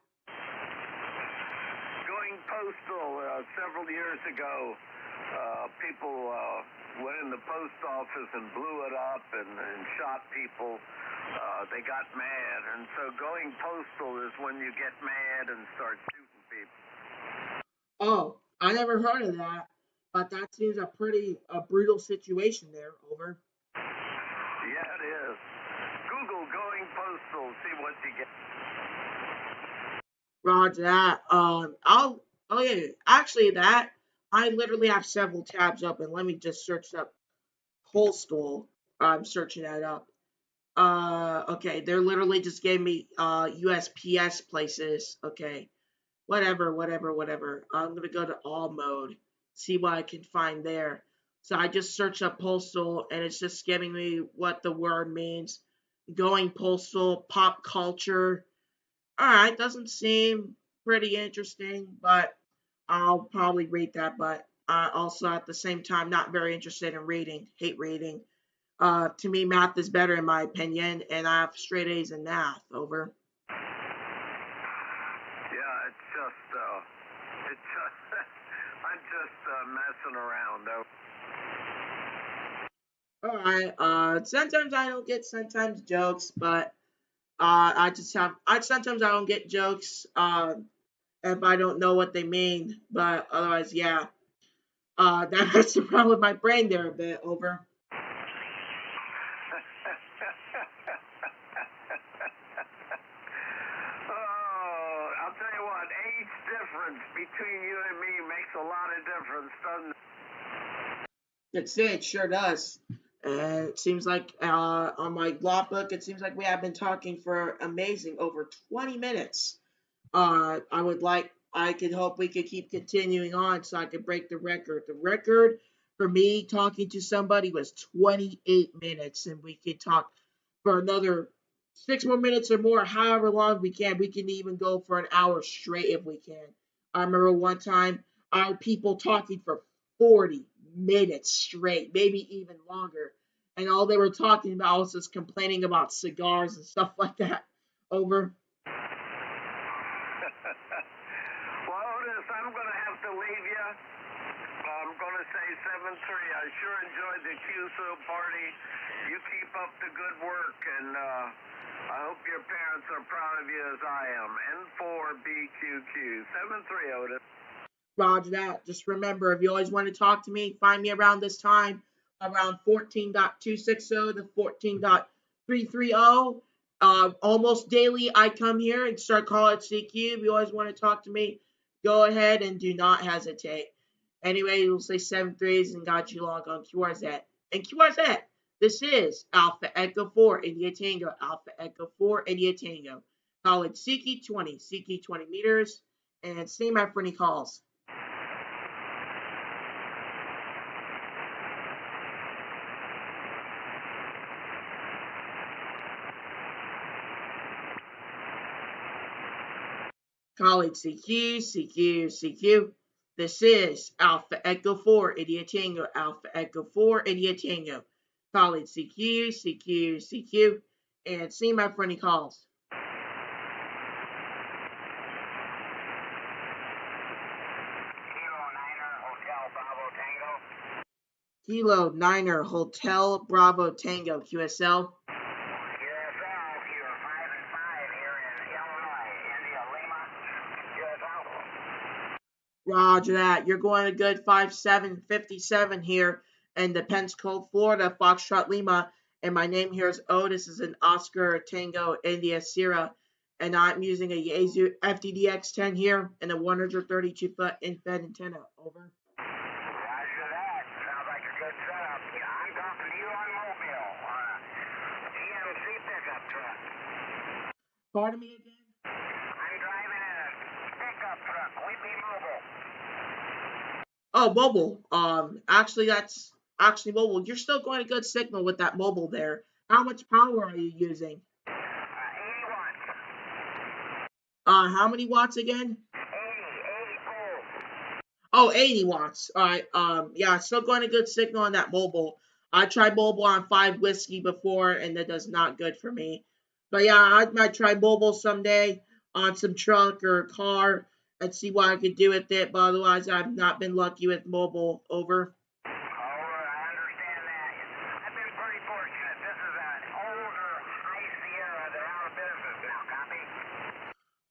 Going postal. Several years ago, people went in the post office and blew it up and shot people. They got mad, and so going postal is when you get mad and start shooting people. Oh, I never heard of that. But that seems a pretty brutal situation there. Over. Yeah, it is. Google going postal, see what you get. Roger that. Oh yeah. Actually, that I literally have several tabs up, and let me just search up Postal. I'm searching that up. Okay. They're literally just gave me USPS places. Okay. Whatever. I'm gonna go to all mode, see what I can find there. So I just searched up postal, and it's just giving me what the word means. Going postal, pop culture. All right, doesn't seem pretty interesting, but I'll probably read that. But also at the same time, not very interested in reading. Hate reading. To me, math is better in my opinion, and I have straight A's in math. Over. Yeah, it's just, I'm just messing around. All right. Sometimes I don't get sometimes jokes, but I just have. I sometimes I don't get jokes. If I don't know what they mean, but otherwise, yeah. That's the problem with my brain there a bit. Over. Oh, I'll tell you what, age difference between you and me makes a lot of difference, doesn't it? That's it. Sure does. And it seems like on my logbook, it seems like we have been talking for amazing over 20 minutes. I could hope we could keep continuing on so I could break the record. The record for me talking to somebody was 28 minutes, and we could talk for another 6 more minutes or more, however long we can. We can even go for an hour straight if we can. I remember one time I had people talking for 40 minutes straight, maybe even longer. And all they were talking about was just complaining about cigars and stuff like that. Over. Well, Otis, I'm going to have to leave you. I'm going to say 7-3. I sure enjoyed the QSO party. You keep up the good work, and I hope your parents are proud of you as I am. N4BQQ. 7-3, Otis. Roger that. Just remember, if you always want to talk to me, find me around this time, around 14.260 to 14.330. Almost daily, I come here and start calling CQ. If you always want to talk to me, go ahead and do not hesitate. Anyway, we'll say 7 3s and got you log on QRZ. And QRZ, this is Alpha Echo 4 India Tango, Alpha Echo 4 India Tango. Call it CQ 20 meters, and stay my for any calls. College CQ. This is Alpha Echo 4 India Tango, Alpha Echo 4 India Tango. College CQ, and see my friendly calls. Kilo Niner Hotel Bravo Tango QSL. Roger that. You're going a good 5757 here in the Pensacola, Florida, Foxtrot Lima. And my name here is Otis, is an Oscar Tango India Sierra. And I'm using a Yaesu FDDX10 here and a 132-foot in-bed antenna. Over. Roger that. Sounds like a good setup. Yeah, I'm talking to you on Mobile. GMC pickup truck. Pardon me again? I'm driving a pickup truck. We be mobile. Oh, mobile. Actually, that's actually mobile. You're still going a good signal with that mobile there. How much power are you using? 80 watts. How many watts again? 80 volts. Oh, 80 watts. All right. Yeah, still going a good signal on that mobile. I tried mobile on 5 whiskey before, and that does not good for me. But yeah, I might try mobile someday on some truck or car and see what I can do with it. But otherwise, I've not been lucky with mobile. Over. Oh, I understand that. I've been pretty fortunate. This is an older High Sierra. They're out of business now. Copy?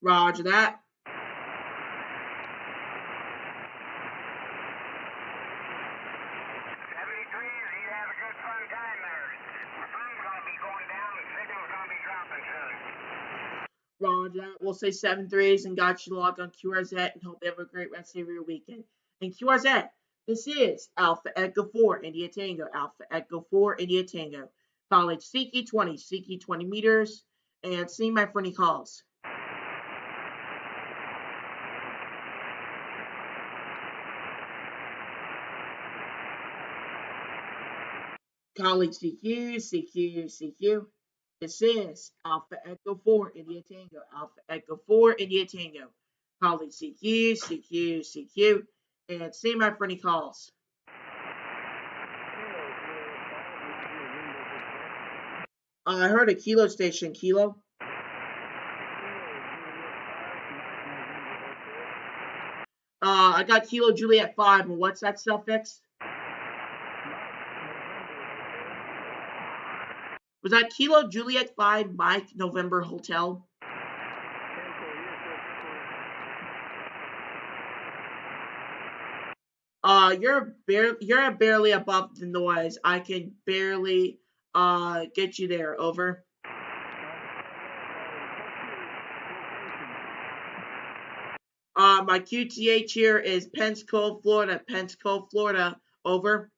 Roger that. Roger that. We'll say 7-3s and got you log on QRZ and hope you have a great rest of your weekend. And QRZ, this is Alpha Echo 4 India Tango. Alpha Echo 4 India Tango. College CQ 20 meters. And see my friendly calls. College CQ. This is Alpha Echo 4 India Tango. Alpha Echo 4 India Tango. College CQ. And see my friendly calls. I heard a Kilo station. Kilo? I got Kilo Juliet 5. And what's that suffix? Was that Kilo Juliet 5 Mike November Hotel? You're barely above the noise. I can barely get you there. Over. My QTH here is Pensacola, Florida. Over.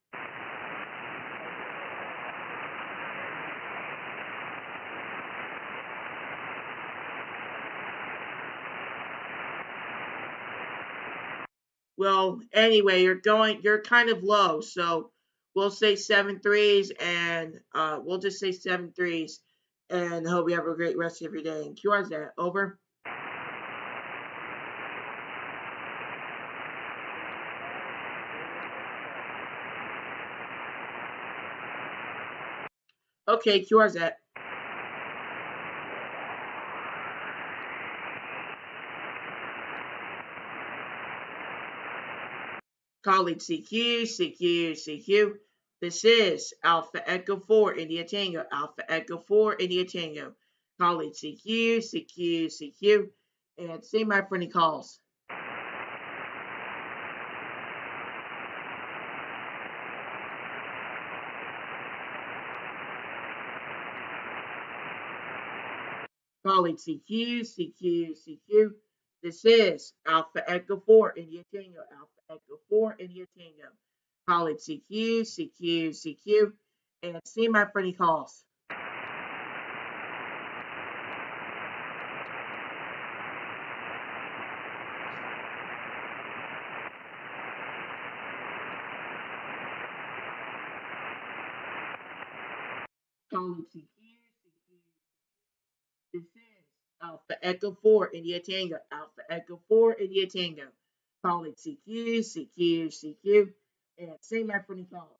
Well, anyway, you're kind of low, so we'll say 7-3s, and we'll just say 7-3s, and hope you have a great rest of your day. And QRZ, over. Okay, QRZ. College CQ. This is Alpha Echo 4 India Tango. Alpha Echo 4 India Tango. College CQ. And see my friendly calls. College CQ. This is Alpha Echo 4 India Tango. Alpha Echo 4 India Tango. College CQ. And see my friendly calls. College CQ. This is Alpha Echo 4 India Tango. Alpha Echo 4 India Tango. College CQ. And see my friendly calls.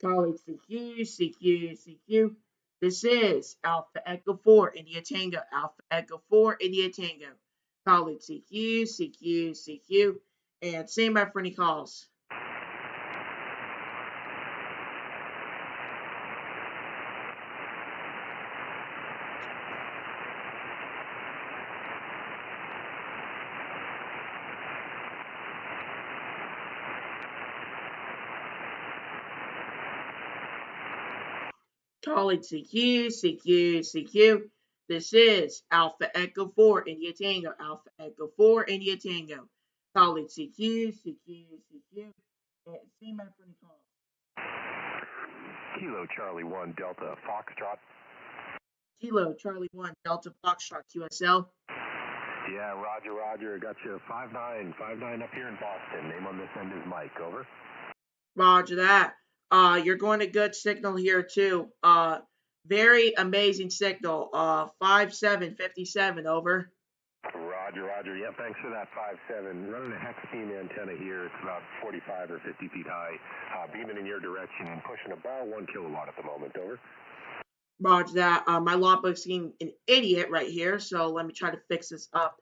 College CQ. This is Alpha Echo 4 India Tango. Alpha Echo 4 India Tango. College CQ. And see my friendly calls. College CQ. This is Alpha Echo 4 India Tango. Alpha Echo 4 India Tango. College CQ. And see my friendly calls. Kilo Charlie 1 Delta Foxtrot. Kilo Charlie 1 Delta Foxtrot QSL. Yeah, Roger. Got you 5-9 up here in Boston. Name on this end is Mike. Over. Roger that. You're going to good signal here too. Very amazing signal. 5757. Over. Roger. Yeah, thanks for that 5-7. Running a hex beam antenna here. It's about 45 or 50 feet high. Beaming in your direction and pushing about 1 kilowatt at the moment. Over. Roger that. My logbook's being an idiot right here, so let me try to fix this up.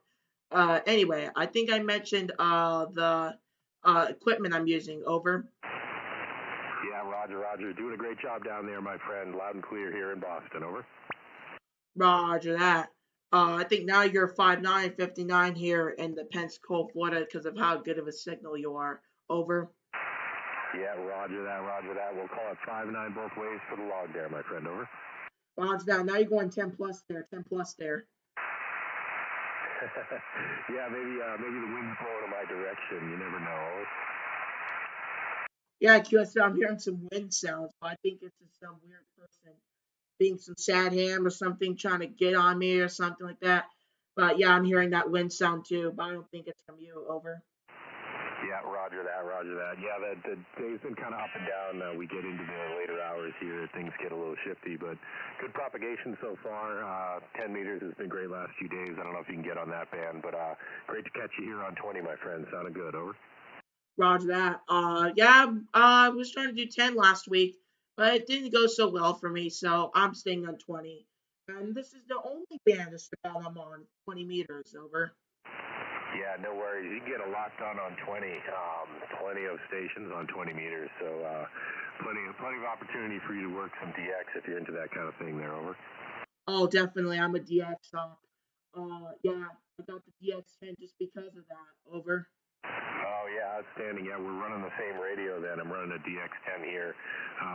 Anyway, I think I mentioned the equipment I'm using. Over. Yeah, Roger. Doing a great job down there, my friend. Loud and clear here in Boston. Over. Roger that. I think now you're 5'9", 59 here in the Pensacola, Florida, because of how good of a signal you are. Over. Yeah, roger that. We'll call it 5-9 both ways for the log there, my friend. Over. Roger that. Now you're going 10 plus there. 10 plus there. Yeah, maybe the wind's blowing in my direction. You never know. Over. Yeah, QSL, I'm hearing some wind sounds, but I think it's just some weird person being some sad ham or something trying to get on me or something like that. But yeah, I'm hearing that wind sound too, but I don't think it's from you. Over. Yeah, roger that. Yeah, the day's been kind of up and down. We get into the later hours here. Things get a little shifty, but good propagation so far. 10 meters has been great last few days. I don't know if you can get on that band, but great to catch you here on 20, my friend. Sounded good. Over. Roger that. Yeah, I was trying to do 10 last week, but it didn't go so well for me, so I'm staying on 20. And this is the only band just about I'm on 20 meters. Over. Yeah, no worries. You can get a lot done on 20. Plenty of stations on 20 meters, so plenty of opportunity for you to work some DX if you're into that kind of thing there. Over. Oh, definitely. I'm a DX shop. Yeah, I got the DX10 just because of that. Over. Oh, yeah, outstanding. Yeah, we're running the same radio then. I'm running a DX10 here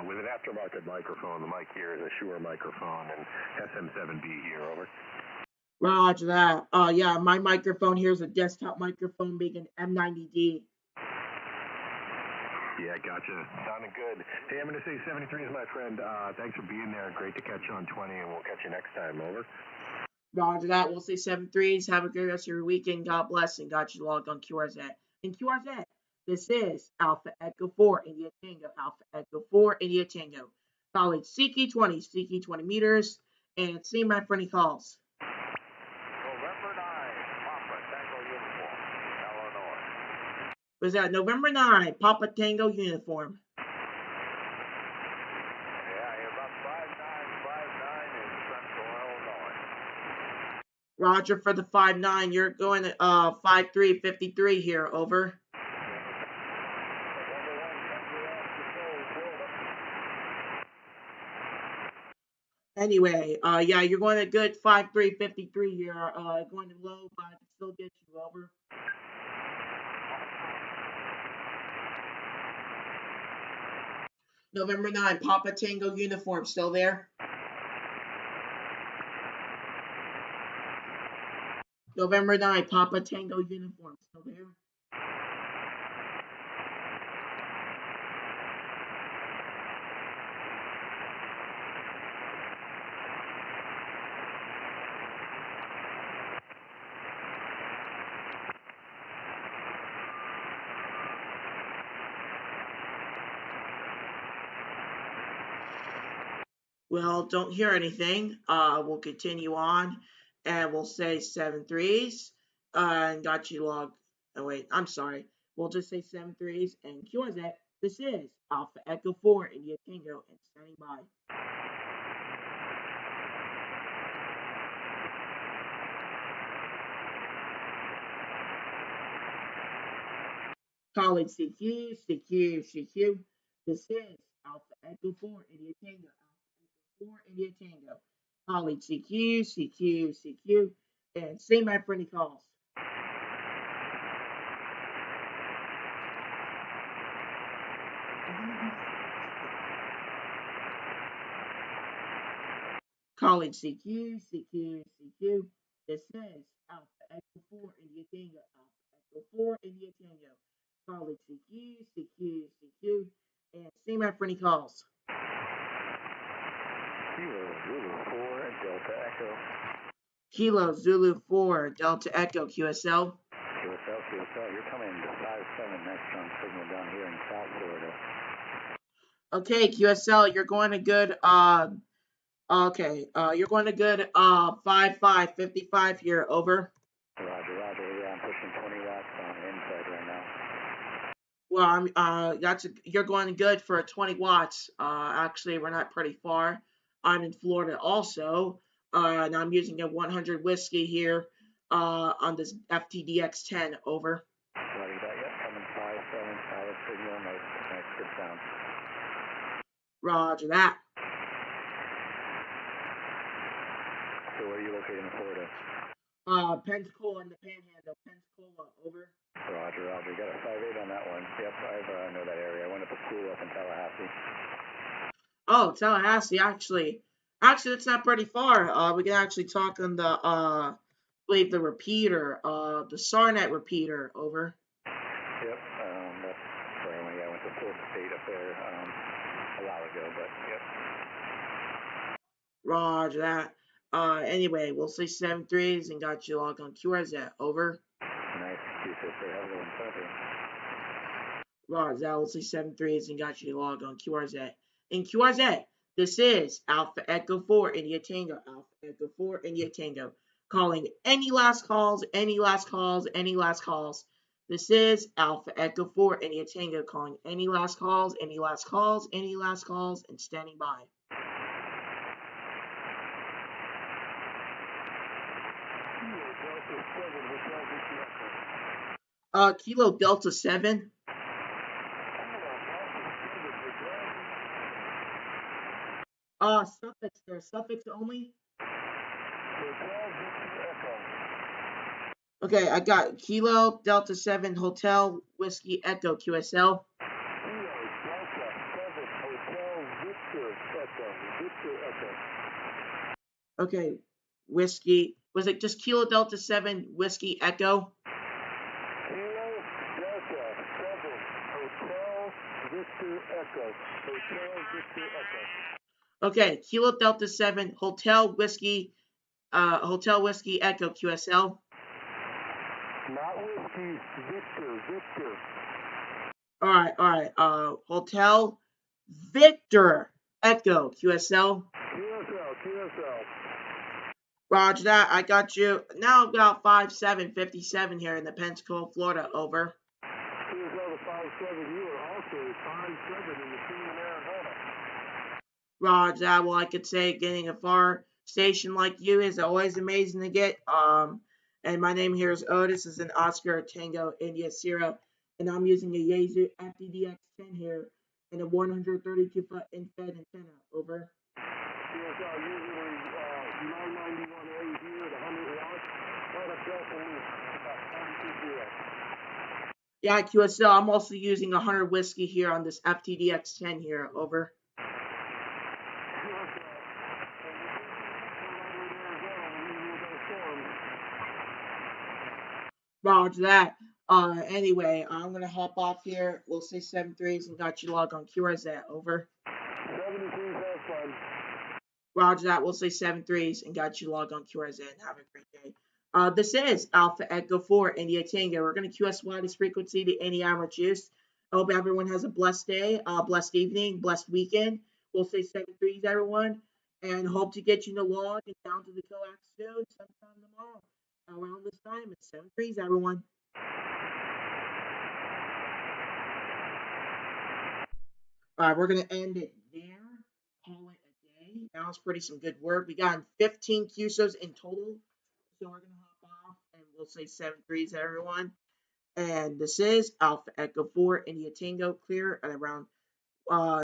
with an aftermarket microphone. The mic here is a Shure microphone and SM7B here. Over. Roger that. Yeah, my microphone here is a desktop microphone being an M90D. Yeah, gotcha. Sounding good. Hey, I'm going to say 73s, my friend. Thanks for being there. Great to catch you on 20, and we'll catch you next time. Over. Roger that. We'll say 73s. Have a great rest of your weekend. God bless and got you logged on QRZ. And QRZ, this is Alpha Echo 4 India Tango. Alpha Echo 4 India Tango. College CK20, CK20 meters. And see my friendly calls. November 9, Papa Tango Uniform, Illinois. Was that November 9, Papa Tango uniform? Yeah, you're about 5959 in Central Illinois. Roger for the 5'9". You're going to 5'3", 53 here. Over. Anyway, yeah, you're going a good 5'3", 53 here. Going low, but I can still get you. Over. November 9, Papa Tango uniform, still there? November 9, Papa Tango uniform, still there? Well, don't hear anything. We'll continue on, and we'll say 7-3s, and got you logged. Oh wait, I'm sorry. We'll just say 7-3s, and QRZ. This is Alpha Echo 4 India Tango, and standing by. College CQ, CQ, CQ. This is Alpha Echo 4 India Tango. Alpha Echo 4 India Tango. College CQ, CQ, CQ. And say my friendly calls. College CQ, CQ, CQ. This is Alpha Echo 4 India Tango. Alpha Echo 4 India Tango. College CQ, CQ, CQ. And say my friendly calls. Kilo Zulu 4 Delta Echo. Kilo Zulu 4 Delta Echo QSL. QSL, you're coming to 5-7 next on signal down here in South Florida. Okay, QSL, you're going to good you're going to good 5-5, 55 here. Over. Roger. Yeah, I'm pushing 20 watts on inside right now. Well, you're going good for 20 watts. Actually, we're not pretty far. I'm in Florida also, and I'm using a 100 whiskey here on this FTDX10. Over. Roger that, yeah, coming 5-7, solid signal, nice good sound. Roger that. So where are you located in Florida? Pensacola in the Panhandle. Pensacola, over. Roger, Roger. Got a 5-8 on that one. Yep, I know that area. I went up to school up in Tallahassee. Oh, Tallahassee, actually. Actually, it's not pretty far. We can actually talk on the, I believe the repeater, the SARnet repeater, over. Yep, that's where I went. Yeah, I went to Florida State up there a while ago, but yep. Roger that. Anyway, we'll say 7-3s and got you logged on QRZ, over. Nice. You sister. Have a good one. Copy. Roger that. We'll say 7-3s and got you logged on QRZ. In QRZ, this is Alpha Echo 4 India Tango. Alpha Echo 4 India Tango. Calling any last calls, any last calls, any last calls. This is Alpha Echo 4 India Tango calling any last calls, any last calls, any last calls, and standing by. Kilo Delta 7. Suffix there. Suffix only. Okay, I got Kilo Delta 7 Hotel Whiskey Echo QSL. Okay, Whiskey. Was it just Kilo Delta 7 Whiskey Echo? Kilo Delta 7 Hotel Victor Echo. Hotel Victor Echo. Okay, Kilo Delta 7 Hotel Whiskey Echo QSL. Not whiskey, Victor. Alright, Hotel Victor Echo QSL. QSL. Roger that, I got you. Now I've got 5757 here in the Pensacola, Florida, over. QSL to 57, you are also 57 in the team in Arizona. Roger that, well, I could say getting a far station like you is always amazing to get. And my name here is Otis, is an Oscar Tango India Sierra, and I'm using a Yaesu FTDX10 here and a 132-foot infed antenna, over. QSL usually 991A here at 100 watts. Right up there for me, about 42 Yeah, QSL, I'm also using 100 whiskey here on this FTDX10 here, over. Roger that. Anyway, I'm gonna hop off here. We'll say 7-3s and got you logged on QRZ, over. 73, have fun. Roger that. We'll say 7-3s and got you logged on QRZ and have a great day. This is Alpha Echo 4 India Tango. We're gonna QSY this frequency to any hour juice. I hope everyone has a blessed day, blessed evening, blessed weekend. We'll say 7-3s, everyone, and hope to get you in the log and down to the coax soon, sometime tomorrow. Around this time, it's 7-3s, everyone. Alright, we're going to end it there. Call it a day. That was pretty some good work. We got 15 QSOs in total. So we're going to hop off and we'll say 7-3s, everyone. And this is Alpha Echo 4 India Tango, clear at around